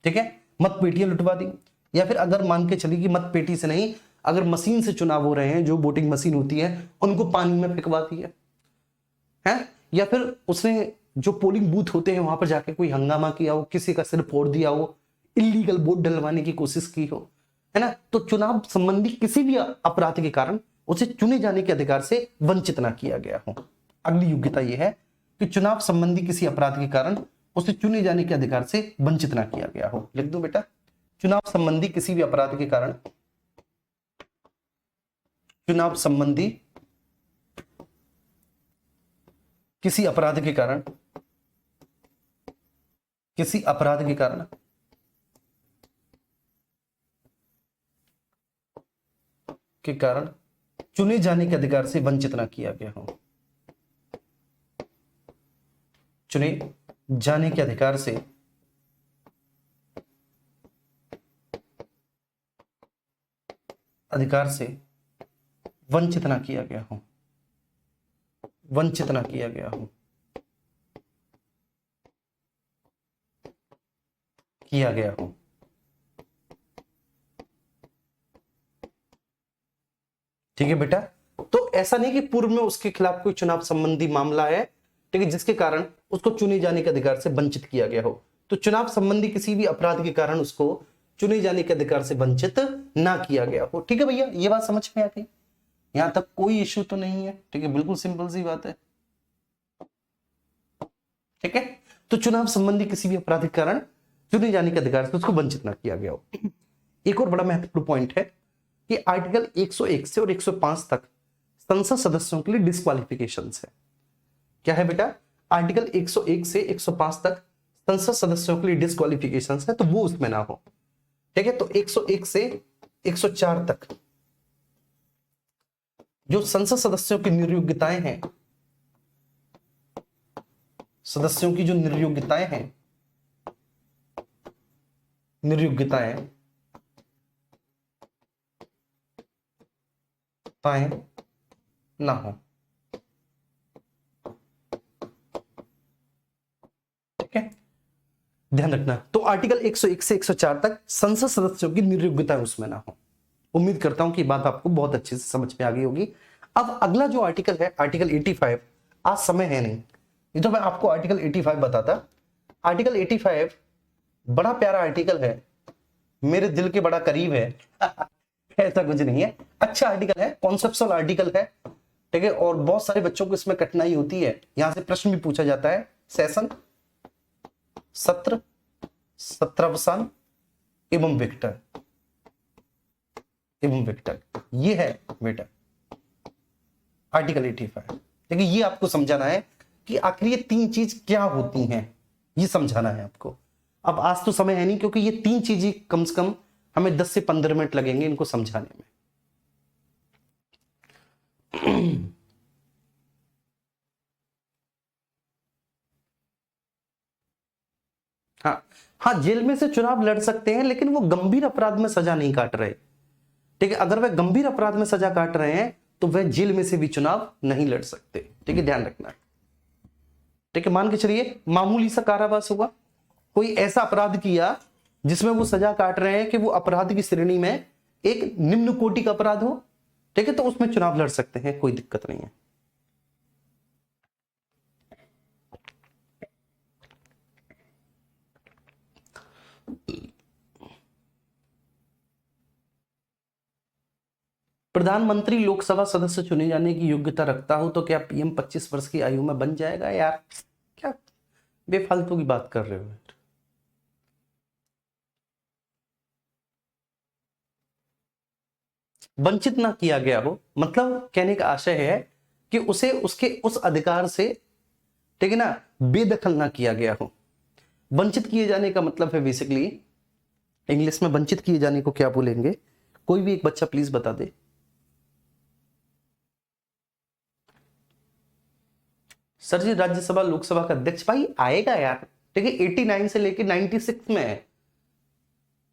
ठीक है, मतपेटियां लुटवा दी, या फिर अगर मान के चलिए कि मतपेटी से नहीं, अगर मशीन से चुनाव हो रहे हैं, जो वोटिंग मशीन होती है उनको पानी में फेंकवा दी है, या फिर उसने जो पोलिंग बूथ होते हैं वहां पर जाके कोई हंगामा किया हो, किसी का सिर फोड़ दिया हो, इलीगल वोट डलवाने की कोशिश की हो, है ना, तो चुनाव संबंधी किसी भी अपराध के कारण उसे चुने जाने के अधिकार से वंचित ना किया गया हो। अगली योग्यता यह है कि चुनाव संबंधी किसी अपराध के कारण उसे चुने जाने के अधिकार से वंचित ना किया गया हो। लिख दो बेटा, चुनाव संबंधी किसी भी अपराध के कारण, चुनाव संबंधी किसी अपराध के कारण किसी अपराध के कारण चुने जाने के अधिकार से वंचित ना किया गया हो, चुने जाने के अधिकार से वंचित ना किया गया हो, वंचित ना किया गया हो, किया गया हो। ठीक है बेटा, तो ऐसा नहीं कि पूर्व में उसके खिलाफ कोई चुनाव संबंधी मामला है, ठीक है, जिसके कारण उसको चुने जाने के अधिकार से वंचित किया गया हो। तो चुनाव संबंधी किसी भी अपराध के कारण उसको चुने जाने के अधिकार से वंचित ना किया गया हो। ठीक है भैया, ये बात समझ में आ गई, यहां तक कोई इश्यू तो नहीं है। ठीक है, बिल्कुल सिंपल सी बात है। ठीक है, तो चुनाव संबंधी किसी भी अपराध के कारण चुने जाने के अधिकार से उसको वंचित ना किया गया हो। एक और बड़ा महत्वपूर्ण पॉइंट है कि आर्टिकल 101 से और 105 तक संसद सदस्यों के लिए डिस्क्वालिफिकेशन है। क्या है बेटा? आर्टिकल 101 से 105 तक संसद सदस्यों के लिए डिस्क्वालिफिकेशन है, तो वो उसमें ना हो। ठीक है, तो 101 से 104 तक जो संसद सदस्यों की निर्योग्यताएं हैं, सदस्यों की जो निर्योग्यताएं हैं, ना हो। ठीक है, ध्यान रखना। तो आर्टिकल 101 से 104 तक संसद सदस्यों की निर्योग्यता उसमें ना हो। उम्मीद करता हूं कि बात आपको बहुत अच्छे से समझ में आ गई होगी। अब अगला जो आर्टिकल है, आर्टिकल 85, आज समय है नहीं, ये तो मैं आपको आर्टिकल 85 बताता। आर्टिकल 85 बड़ा प्यारा आर्टिकल है, मेरे दिल के बड़ा करीब है। ऐसा कुछ नहीं है, अच्छा आर्टिकल है, कॉन्सेप्चुअल आर्टिकल है। ठीक है, और बहुत सारे बच्चों को इसमें कठिनाई होती है, यहां से प्रश्न भी पूछा जाता है। सेशन, सत्र, सत्रावसान एवं विक्टर, ये है बेटा आर्टिकल 85। देखिए, ये आपको समझाना है कि आखिर ये तीन चीज क्या होती हैं, ये समझाना है आपको। अब आज तो समय है नहीं, क्योंकि ये तीन चीजें कम से कम हमें 10 से 15 मिनट लगेंगे इनको समझाने में। हाँ, जेल में से चुनाव लड़ सकते हैं, लेकिन वो गंभीर अपराध में सजा नहीं काट रहे। ठीक है, अगर वह गंभीर अपराध में सजा काट रहे हैं तो वह जेल में से भी चुनाव नहीं लड़ सकते। ठीक है, ध्यान रखना। ठीक है, मान के चलिए मामूली सा कारावास हुआ, कोई ऐसा अपराध किया जिसमें वो सजा काट रहे हैं कि वो अपराध की श्रेणी में एक निम्न कोटि का अपराध हो। ठीक है, तो उसमें चुनाव लड़ सकते हैं, कोई दिक्कत नहीं है। प्रधानमंत्री लोकसभा सदस्य चुने जाने की योग्यता रखता हो तो क्या पीएम 25 वर्ष की आयु में बन जाएगा? यार क्या बेफालतू की बात कर रहे हो। वंचित ना किया गया हो मतलब कहने का आशय है कि उसे उसके उस अधिकार से, ठीक है ना, बेदखल ना किया गया हो। वंचित किए जाने का मतलब है बेसिकली, इंग्लिश में वंचित किए जाने को क्या बोलेंगे? कोई भी एक बच्चा प्लीज बता दे। सर जी, राज्यसभा लोकसभा का अध्यक्ष भाई आएगा यार। ठीक है, 89 से लेकर 96 में है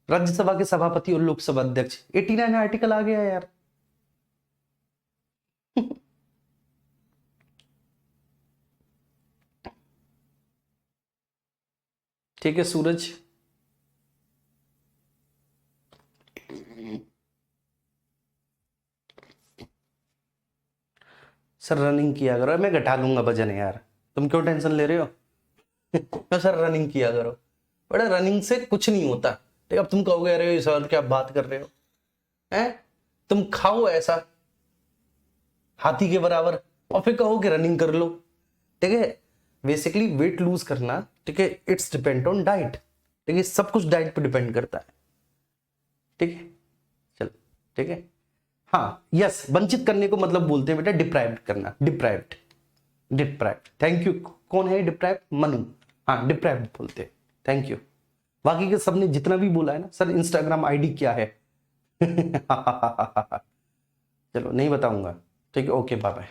राज्यसभा के सभापति और लोकसभा अध्यक्ष। 89 आर्टिकल आ गया यार। ठीक है सूरज, सर रनिंग किया करो। मैं घटा लूंगा वजन यार, तुम क्यों टेंशन ले रहे हो? तो सर रनिंग किया करो, बड़ा रनिंग से कुछ नहीं होता। ठीक, अब तुम कहोगे अरे सर क्या बात कर रहे हो, हैं? तुम खाओ ऐसा हाथी के बराबर और फिर कहो कि रनिंग कर लो। ठीक है, बेसिकली वेट लूज करना, ठीक है, इट्स डिपेंड ऑन डाइट। ठीक है, सब कुछ डाइट पे डिपेंड करता है। ठीक है, चलो ठीक है। हाँ यस, वंचित करने को मतलब बोलते हैं बेटा डिप्राइव्ड करना, डिप्राइव्ड। Thank you. कौन है डिप्राइव्ड? मनु। हाँ, डिप्राइव्ड बोलते हैं। Thank you. बाकी के सबने जितना भी बोला है ना, सर इंस्टाग्राम आईडी क्या है चलो नहीं बताऊंगा, ठीक है, ओके बाय बाय।